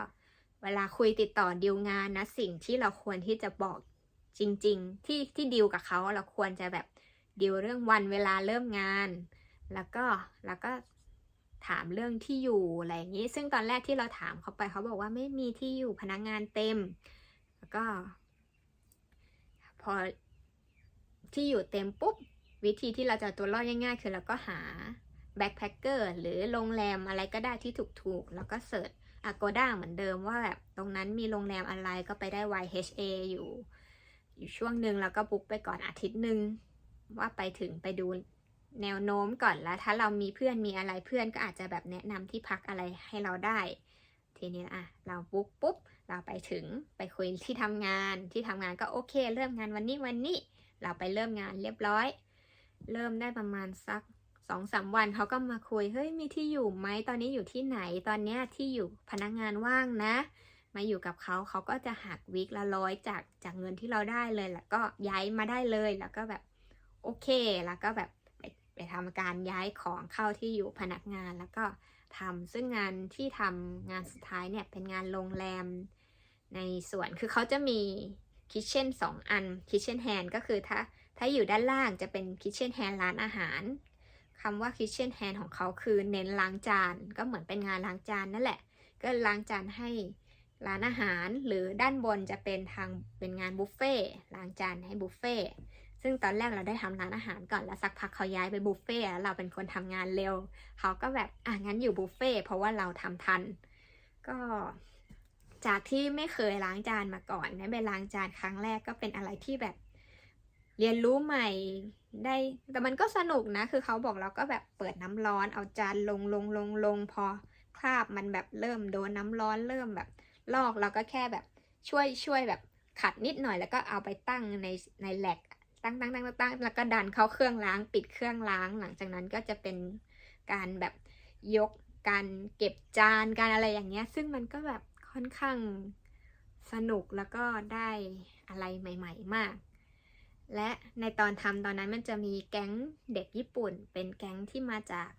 เวลาคุยติดต่อดีลงานนะสิ่งที่เราควรที่จะบอกจริงๆที่ดีลกับเขาเราควรจะแบบดีลเรื่องวันเวลาเริ่มงานแล้วก็ถามเรื่องที่อยู่อะไรอย่างนี้ซึ่งตอนแรกที่เราถามเขาไปเขาบอกว่าไม่มีที่อยู่พนักงานเต็มแล้วก็พอที่อยู่เต็มปุ๊บวิธีที่เราจะตัวรอดง่ายๆคือเราก็หาแบ็คแพคเกอร์หรือโรงแรมอะไรก็ได้ที่ถูกๆแล้วก็เสิร์ช Agoda เหมือนเดิมว่าแบบตรงนั้นมีโรงแรมอะไรก็ไปได้ YHA อยู่ช่วงหนึ่งแล้วก็บุ๊กไปก่อนอาทิตย์หนึ่งว่าไปถึงไปดูแนวโน้มก่อนแล้วถ้าเรามีเพื่อนมีอะไรเพื่อนก็อาจจะแบบแนะนำที่พักอะไรให้เราได้ทีนี้เราบุ๊กปุ๊บเราไปถึงไปคุยที่ทำงานก็โอเคเริ่มงานวันนี้เราไปเริ่มงานเรียบร้อยเริ่มได้ประมาณสัก2-3 วันเขาก็มาคุยเฮ้ยมีที่อยู่ไหมตอนนี้อยู่ที่ไหนตอนนี้ที่อยู่พนักงานว่างนะมาอยู่กับเขาก็จะหักวีคละ100จากเงินที่เราได้เลยแล้วก็ย้ายมาได้เลยแล้วก็แบบโอเคแล้วก็แบบไปทำการย้ายของเข้าที่อยู่พนักงานแล้วก็ทำซึ่งงานที่ทำงานสุดท้ายเนี่ยเป็นงานโรงแรมในสวนคือเขาจะมีคิทเช่น2 อันคิทเช่นแฮนด์ก็คือถ้าอยู่ด้านล่างจะเป็นคิทเช่นแฮนด์ร้านอาหารคำว่า kitchen hand ของเขาคือเน้นล้างจานก็เหมือนเป็นงานล้างจานนั่นแหละก็ล้างจานให้ร้านอาหารหรือด้านบนจะเป็นงานบุฟเฟ่ล้างจานให้บุฟเฟ่ซึ่งตอนแรกเราได้ทำร้านอาหารก่อนแล้วสักพักเขาย้ายไปบุฟเฟ่แล้วเราเป็นคนทำงานเร็วเขาก็แบบงั้นอยู่บุฟเฟ่เพราะว่าเราทำทันก็จากที่ไม่เคยล้างจานมาก่อนได้ไปล้างจานครั้งแรกก็เป็นอะไรที่แบบเรียนรู้ใหม่ได้แต่มันก็สนุกนะคือเขาบอกเราก็แบบเปิดน้ำร้อนเอาจานลงพอคราบมันแบบเริ่มโดนน้ำร้อนเริ่มแบบลอกเราก็แค่แบบช่วยแบบขัดนิดหน่อยแล้วก็เอาไปตั้งในแหลกตั้งแล้วก็ดันเข้าเครื่องล้างปิดเครื่องล้างหลังจากนั้นก็จะเป็นการแบบยกการเก็บจานการอะไรอย่างเงี้ยซึ่งมันก็แบบค่อนข้างสนุกแล้วก็ได้อะไรใหม่ๆมากและในตอนทำตอนนั้นมันจะมีแก๊งเด็กญี่ปุ่นเป็นแก๊งที่มาจาก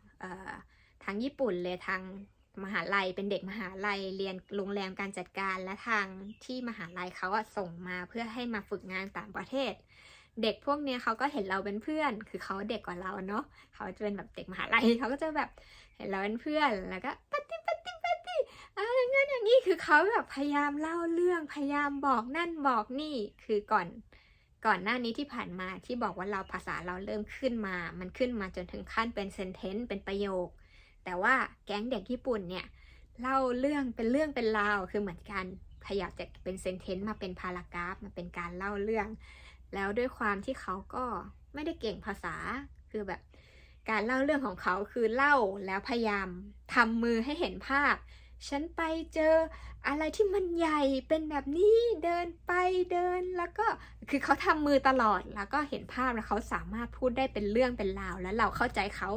ทางญี่ปุ่นเลยทางมหาลัยเป็นเด็กมหาลัยเรียนโรงแรมการจัดการและทางที่มหาลัยเขาส่งมาเพื่อให้มาฝึกงานต่างประเทศเด็กพวกนี้เขาก็เห็นเราเป็นเพื่อนคือเขาเด็กกว่าเราเนาะเขาจะเป็นแบบเด็กมหาลัยเขาก็จะแบบเห็นเราเป็นเพื่อนแล้วก็ปฏิอย่างนั้นอย่างนี้คือเขาแบบพยายามเล่าเรื่องพยายามบอกนั่นบอกนี่คือก่อนหน้านี้ที่ผ่านมาที่บอกว่าภาษาเราเริ่มขึ้นมามันขึ้นมาจนถึงขั้นเป็นเซนเทนซ์เป็นประโยคแต่ว่าแก๊งเด็กญี่ปุ่นเนี่ยเล่าเรื่องเป็นราวคือเหมือนกันขยับจากเป็นเซนเทนซ์มาเป็นพารากราฟมาเป็นการเล่าเรื่องแล้วด้วยความที่เขาก็ไม่ได้เก่งภาษาคือแบบการเล่าเรื่องของเขาคือเล่าแล้วพยายามทำมือให้เห็นภาพ ฉันไปเจออะไรที่มันใหญ่เป็นแบบนี้เดินไปเดินแล้วก็คือเขาทำมือตลอดแล้วก็เห็นภาพแล้วเขาสามารถพูดได้เป็นเรื่องเป็นราวแล้วเราเข้าใจเขา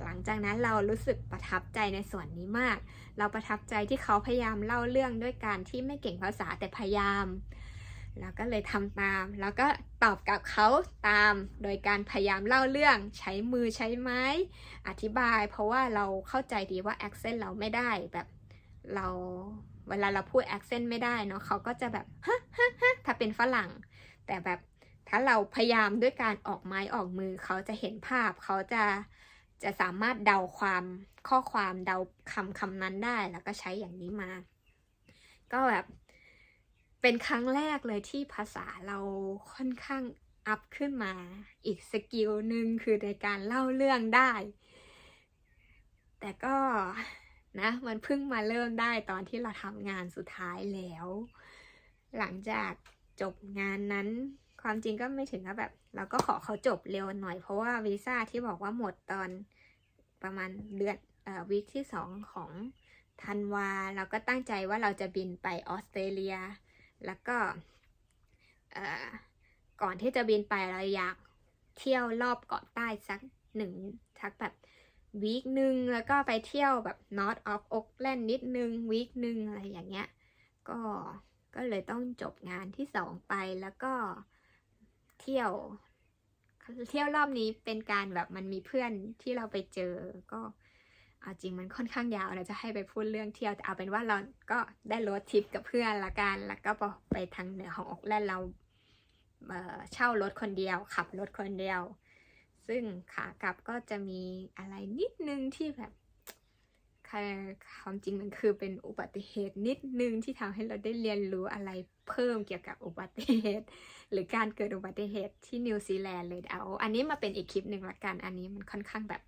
หลังจากนั้นเรารู้สึกประทับใจในส่วนนี้มากเราประทับใจที่เขาพยายามเล่าเรื่องด้วยการที่ไม่เก่งภาษาแต่พยายามแล้วก็เลยทำตามแล้วก็ตอบกับเขาตามโดยการพยายามเล่าเรื่องใช้มือใช้ไม้อธิบายเพราะว่าเราเข้าใจดีว่า accent เราไม่ได้แบบเราเวลาเราพูด accent ไม่ได้เนาะเขาก็จะแบบฮะฮะฮะถ้าเป็นฝรั่งแต่แบบถ้าเราพยายามด้วยการออกไม้ออกมือเขาจะเห็นภาพเขาจะสามารถเดาความข้อความเดาคำนั้นได้แล้วก็ใช้อย่างนี้มา ก็แบบเป็นครั้งแรกเลยที่ภาษาเราค่อนข้างอัพขึ้นมาอีกสกิลหนึ่งคือในการเล่าเรื่องได้ แต่ก็นะมันเพิ่งมาเริ่มได้ตอนที่เราทำงานสุดท้ายแล้ว หลังจากจบงานนั้นความจริงก็ไม่ถึงกับแบบเราก็ขอเขาจบเร็วหน่อยเพราะว่าวีซ่าที่บอกว่าหมดตอนประมาณเดือนวีคที่2ของธันวาเราก็ตั้งใจว่าเราจะบินไปออสเตรเลียแล้วก็ก่อนที่จะบินไปเราอยากเที่ยวรอบเกาะใต้สักแบบวีคหนึ่งแล้วก็ไปเที่ยวแบบ North of Auckland นิดนึงวีคหนึ่งอะไรอย่างเงี้ยก็เลยต้องจบงานที่2ไปแล้วก็เที่ยวรอบนี้เป็นการแบบมันมีเพื่อนที่เราไปเจอก็เอาจริงมันค่อนข้างยาวนะจะให้ไปพูดเรื่องเที่ยวแต่เอาเป็นว่าเราก็ได้รถทริปกับเพื่อนละกันแล้วก็ไปทางเหนือของออกแลนด์เราเช่ารถคนเดียวขับรถคนเดียวซึ่งขากลับก็จะมีอะไรนิดนึงที่แบบความจริงมันคือเป็นอุบัติเหตุนิดนึงที่ทำให้เราได้เรียนรู้อะไรเพิ่มเกี่ยวกับอุบัติเหตุหรือการเกิดอุบัติเหตุที่นิวซีแลนด์เลยเอาอันนี้มาเป็นอีกคลิปหนึ่งละกันอันนี้มันค่อนข้างแบบ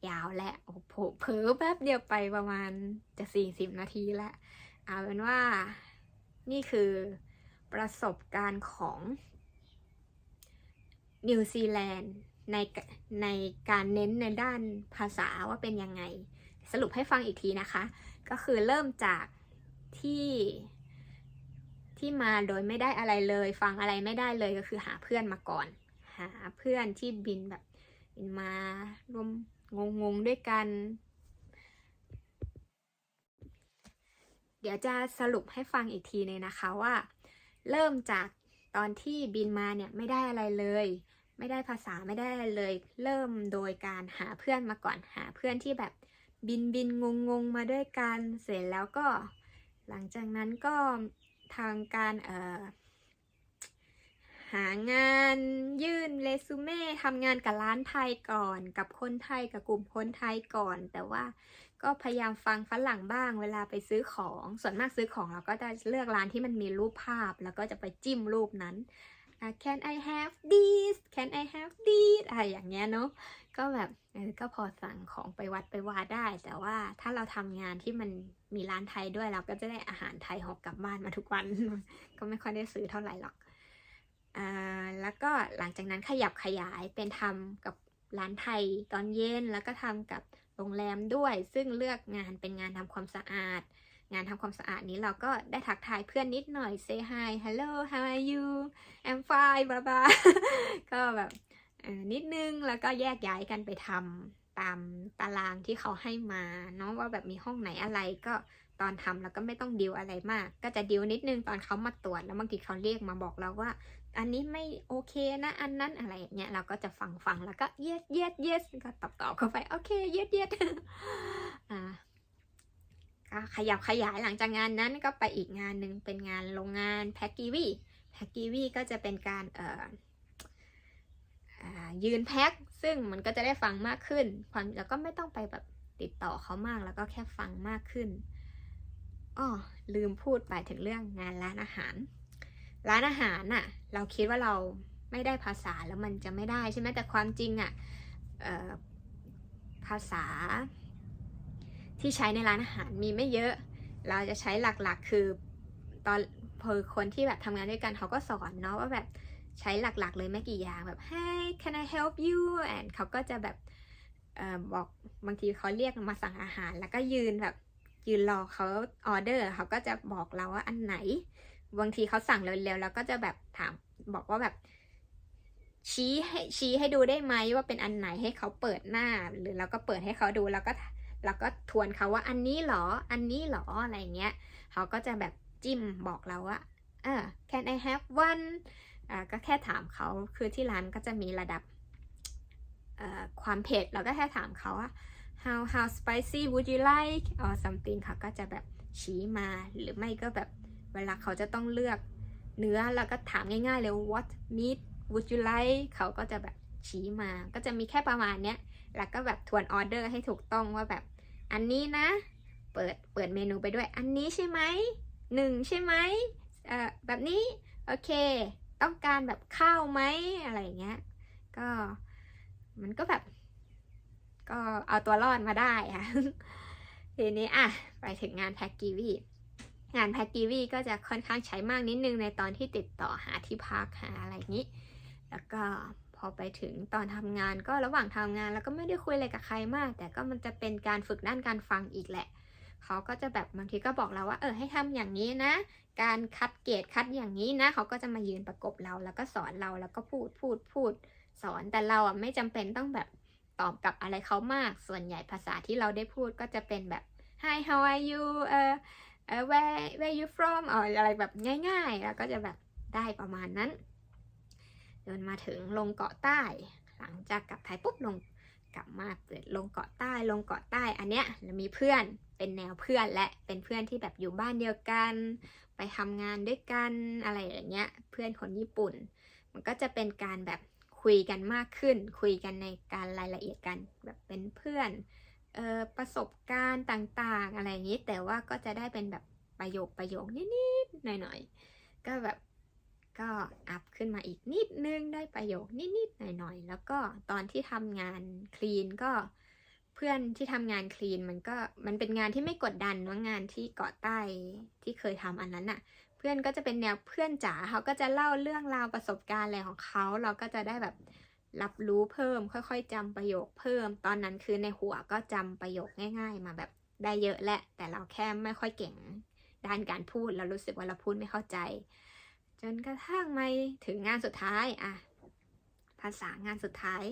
ยาวและโอ้โหเผลอแป๊บเดียวไปประมาณจะ40 นาทีแล้วเอาเป็นว่านี่คือประสบการณ์ของนิวซีแลนด์ในการเน้นในด้านภาษาว่าเป็นยังไงสรุปให้ฟังอีกทีนะคะก็คือเริ่มจากที่มาโดยไม่ได้อะไรเลยฟังอะไรไม่ได้เลยก็คือหาเพื่อนมาก่อนหาเพื่อนที่บินแบบบินมารวมงงด้วยกันเดี๋ยวจะสรุปให้ฟังอีกทีเลยนะคะว่าเริ่มจากตอนที่บินมาเนี่ยไม่ได้อะไรเลยไม่ได้ภาษาไม่ได้อะไรเลยเริ่มโดยการหาเพื่อนมาก่อนหาเพื่อนที่แบบบินงงมาด้วยกันเสร็จแล้วก็หลังจากนั้นก็ทางการหางานยื่นเรซูเม่ทำงานกับร้านไทยก่อนกับคนไทยกับกลุ่มคนไทยก่อนแต่ว่าก็พยายามฟังฝรั่งบ้างเวลาไปซื้อของส่วนมากซื้อของเราก็จะเลือกร้านที่มันมีรูปภาพแล้วก็จะไปจิ้มรูปนั้นCan I have this Can I have this อะไรอย่างเงี้ยเนาะก็แบบก็พอสั่งของไปวัดไปวาได้แต่ว่าถ้าเราทำงานที่มันมีร้านไทยด้วยเราก็จะได้อาหารไทยหอกกลับบ้านมาทุกวัน ก็ไม่ค่อยได้ซื้อเท่าไหร่หรอกแล้วก็หลังจากนั้นขยับขยายเป็นทำกับร้านไทยตอนเย็นแล้วก็ทำกับโรงแรมด้วยซึ่งเลือกงานเป็นงานทำความสะอาดงานทำความสะอาดนี้เราก็ได้ทักทายเพื่อนนิดหน่อย say hi hello how are you I'm fine บลาบลา ก็แบบนิดนึงแล้วก็แยกย้ายกันไปทำตามตารางที่เขาให้มาเนาะว่าแบบมีห้องไหนอะไรก็ตอนทำแล้วก็ไม่ต้องดิวอะไรมากก็จะดิวนิดนึงตอนเขามาตรวจแล้วบางทีเขาเรียกมาบอกเราว่าอันนี้ไม่โอเคนะอันนั้นอะไรอย่างเงี้ยเราก็จะฟังแล้วก็ yes ก็ตอบเข้าไปโอเค yes ก็ขยับขยายหลังจากงานนั้นก็ไปอีกงานหนึ่งเป็นงานโรงงานแพ็กกีวีก็จะเป็นการยืนแพ็กซึ่งมันก็จะได้ฟังมากขึ้นแล้วก็ไม่ต้องไปแบบติดต่อเขามากแล้วก็แค่ฟังมากขึ้นลืมพูดไปถึงเรื่องงานร้านอาหารน่ะเราคิดว่าเราไม่ได้ภาษาแล้วมันจะไม่ได้ใช่ไหมแต่ความจริงอ่ะภาษาที่ใช้ในร้านอาหารมีไม่เยอะเราจะใช้หลักๆคือตอนคนที่แบบทำงานด้วยกันเขาก็สอนเนาะว่าแบบใช้หลักๆเลยไม่กี่อย่างแบบ Hey can I help you and เขาก็จะแบบบอกบางทีเขาเรียกมาสั่งอาหารแล้วก็ยืนแบบ ยืนรอเขาออเดอร์เขาก็จะบอกเราว่าอันไหนบางทีเขาสั่งเร็วๆแล้วก็จะแบบถามบอกว่าแบบชี้ให้ดูได้ไหมว่าเป็นอันไหนให้เขาเปิดหน้าหรือเราก็เปิดให้เขาดูแล้วก็ทวนเขาว่าอันนี้หรออันนี้หรออะไรเงี้ยเขาก็จะแบบจิ้มบอกเราว่าcan I have one ก็แค่ถามเขาคือที่ร้านก็จะมีระดับความเผ็ดเราก็แค่ถามเขาว่า how spicy would you like or something เขาก็จะแบบชี้มาหรือไม่ก็แบบเวลาเขาจะต้องเลือกเนื้อเราก็ถามง่ายๆเลย what meat would you like เขาก็จะแบบชี้มาก็จะมีแค่ประมาณเนี้ยแล้วก็แบบทวนออเดอร์ให้ถูกต้องว่าแบบอันนี้นะเปิดเมนูไปด้วยอันนี้ใช่ไหม1ใช่ไหมแบบนี้โอเคต้องการแบบข้าวไหมอะไรอย่างเงี้ยก็มันก็แบบก็เอาตัวรอดมาได้ค่ะ ทีนี้ไปถึงงานแพ็กกีวีงานแพ็กกีวีก็จะค่อนข้างใช้มากนิดนึงในตอนที่ติดต่อหาที่พักหาอะไรอย่างนี้แล้วก็พอไปถึงตอนทำงานก็ระหว่างทำงานแล้วก็ไม่ได้คุยอะไรกับใครมากแต่ก็มันจะเป็นการฝึกด้านการฟังอีกแหละเขาก็จะแบบบางทีก็บอกเราว่าให้ทำอย่างนี้นะการคัดเกรดคัดอย่างนี้นะเขาก็จะมายืนประกบเราแล้วก็สอนเราแล้วก็พูดสอนแต่เราไม่จำเป็นต้องแบบตอบกับอะไรเขามากส่วนใหญ่ภาษาที่เราได้พูดก็จะเป็นแบบ Hi how are you where you from อะไรแบบง่ายๆแล้วก็จะแบบได้ประมาณนั้นเดินมาถึงลงเกาะใต้หลังจากกลับไทยปุ๊บกลับมาเปิดลงเกาะใต้อันเนี้ยเรามีเพื่อนเป็นแนวเพื่อนและเป็นเพื่อนที่แบบอยู่บ้านเดียวกันไปทำงานด้วยกันอะไรอย่างเงี้ยเพื่อนคนญี่ปุ่นมันก็จะเป็นการแบบคุยกันมากขึ้นคุยกันในการรายละเอียดกันแบบเป็นเพื่อนประสบการณ์ต่างๆอะไรอย่างนี้แต่ว่าก็จะได้เป็นแบบประโยคนิดๆหน่อยๆก็แบบก็อัพขึ้นมาอีกนิดนึงได้ประโยคนิดๆหน่อยๆแล้วก็ตอนที่ทำงานคลีนก็เพื่อนที่ทำงานคลีนมันเป็นงานที่ไม่กดดันว่างานที่เกาะใต้ที่เคยทำอันนั้นน่ะเพื่อนก็จะเป็นแนวเพื่อนจ๋าเขาก็จะเล่าเรื่องราวประสบการณ์อะไรของเขาเราก็จะได้แบบรับรู้เพิ่มค่อยๆจำประโยคเพิ่มตอนนั้นคือในหัวก็จำประโยคง่ายๆมาแบบได้เยอะแหละแต่เราแค่ไม่ค่อยเก่งด้านการพูดเรารู้สึกว่าเราพูดไม่เข้าใจจนกระทั่งมาถึงงานสุดท้ายภาษางานสุดท้าย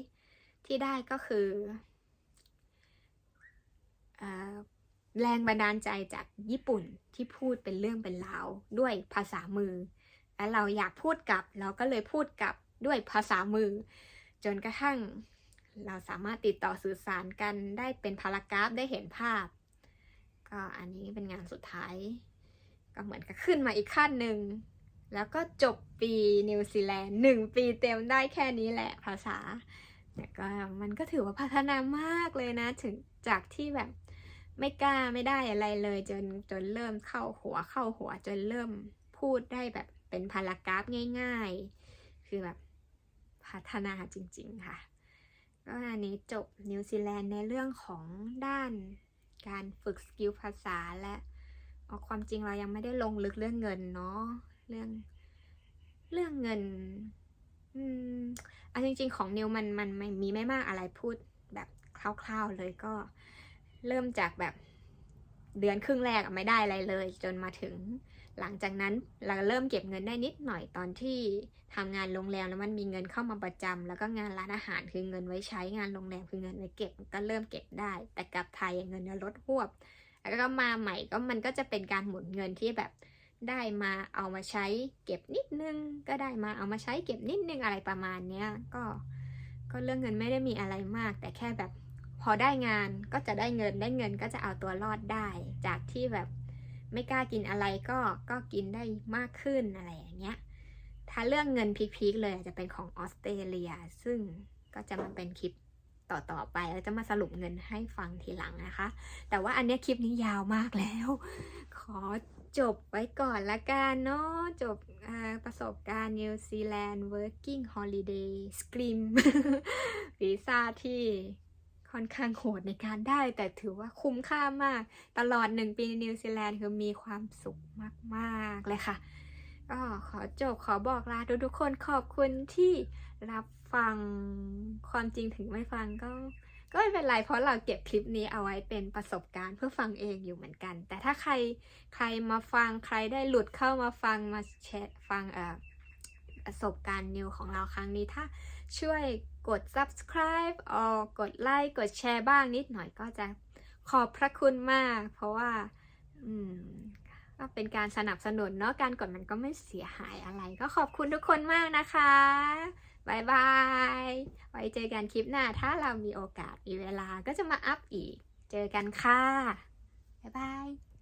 ที่ได้ก็คือแรงบันดาลใจจากญี่ปุ่นที่พูดเป็นเรื่องเป็นราวด้วยภาษามือและเราอยากพูดกับเราก็เลยพูดกับด้วยภาษามือจนกระทั่งเราสามารถติดต่อสื่อสารกันได้เป็นพารากราฟได้เห็นภาพก็อันนี้เป็นงานสุดท้ายก็เหมือนกับขึ้นมาอีกขั้นหนึ่งแล้วก็จบปีนิวซีแลนด์1 ปีเต็มได้แค่นี้แหละภาษาแต่ก็มันก็ถือว่าพัฒนามากเลยนะถึงจากที่แบบไม่กล้าไม่ได้อะไรเลยจนเริ่มเข้าหัวจนเริ่มพูดได้แบบเป็นพารากราฟง่ายๆคือแบบพัฒนาจริงๆค่ะก็อันนี้จบนิวซีแลนด์ในเรื่องของด้านการฝึกสกิลภาษาและความจริงเรายังไม่ได้ลงลึกเรื่องเงินเนาะเรื่องเงินจริงๆของนิวมันมีไม่มากอะไรพูดแบบคร่าวๆเลยก็เริ่มจากแบบเดือนครึ่งแรกไม่ได้อะไรเลยจนมาถึงหลังจากนั้นเราเริ่มเก็บเงินได้นิดหน่อยตอนที่ทำงานโรงแรมแล้วมันมีเงินเข้ามาประจำแล้วก็งานร้านอาหารคือเงินไว้ใช้งานโรงแรมคือเงินไว้เก็บก็เริ่มเก็บได้แต่กลับไทยเงินลดหวบแล้วก็มาใหม่ก็มันก็จะเป็นการหมุนเงินที่แบบได้มาเอามาใช้เก็บนิดนึงก็ได้มาเอามาใช้เก็บนิดนึงอะไรประมาณเนี้ยก็เรื่องเงินไม่ได้มีอะไรมากแต่แค่แบบพอได้งานก็จะได้เงินก็จะเอาตัวรอดได้จากที่แบบไม่กล้ากินอะไรก็กินได้มากขึ้นอะไรอย่างเงี้ยถ้าเรื่องเงินพีคๆเลยจะเป็นของออสเตรเลียซึ่งก็จะมาเป็นคลิปต่อไปแล้วจะมาสรุปเงินให้ฟังทีหลังนะคะแต่ว่าอันนี้คลิปนี้ยาวมากแล้วขอจบไว้ก่อนละกันเนาะจบประสบการณ์นิวซีแลนด์ working holiday scream วีซ่าที่ค่อนข้างโหดในการได้แต่ถือว่าคุ้มค่ามากตลอด1 ปีในนิวซีแลนด์คือมีความสุขมากๆเลยค่ะก็ขอบอกลาทุกคนขอบคุณที่รับฟังความจริงถึงไม่ฟังก็ ก็ไม่เป็นไรเพราะเราเก็บคลิปนี้เอาไว้เป็นประสบการณ์เพื่อฟังเองอยู่เหมือนกัน แต่ถ้าใครมาฟังใครได้หลุดเข้ามาฟังมาแชร์ฟังประสบการณ์นิวของเราครั้งนี้ถ้าช่วยกด subscribe กดไลค์กดแชร์บ้างนิดหน่อยก็จะขอบพระคุณมาก เพราะว่าก็เป็นการสนับสนุนเนาะการกดมันก็ไม่เสียหายอะไรก็ขอบคุณทุกคนมากนะคะบายบายไว้เจอกันคลิปหน้าถ้าเรามีโอกาสมีเวลาก็จะมาอัพอีกเจอกันค่ะบ๊ายบาย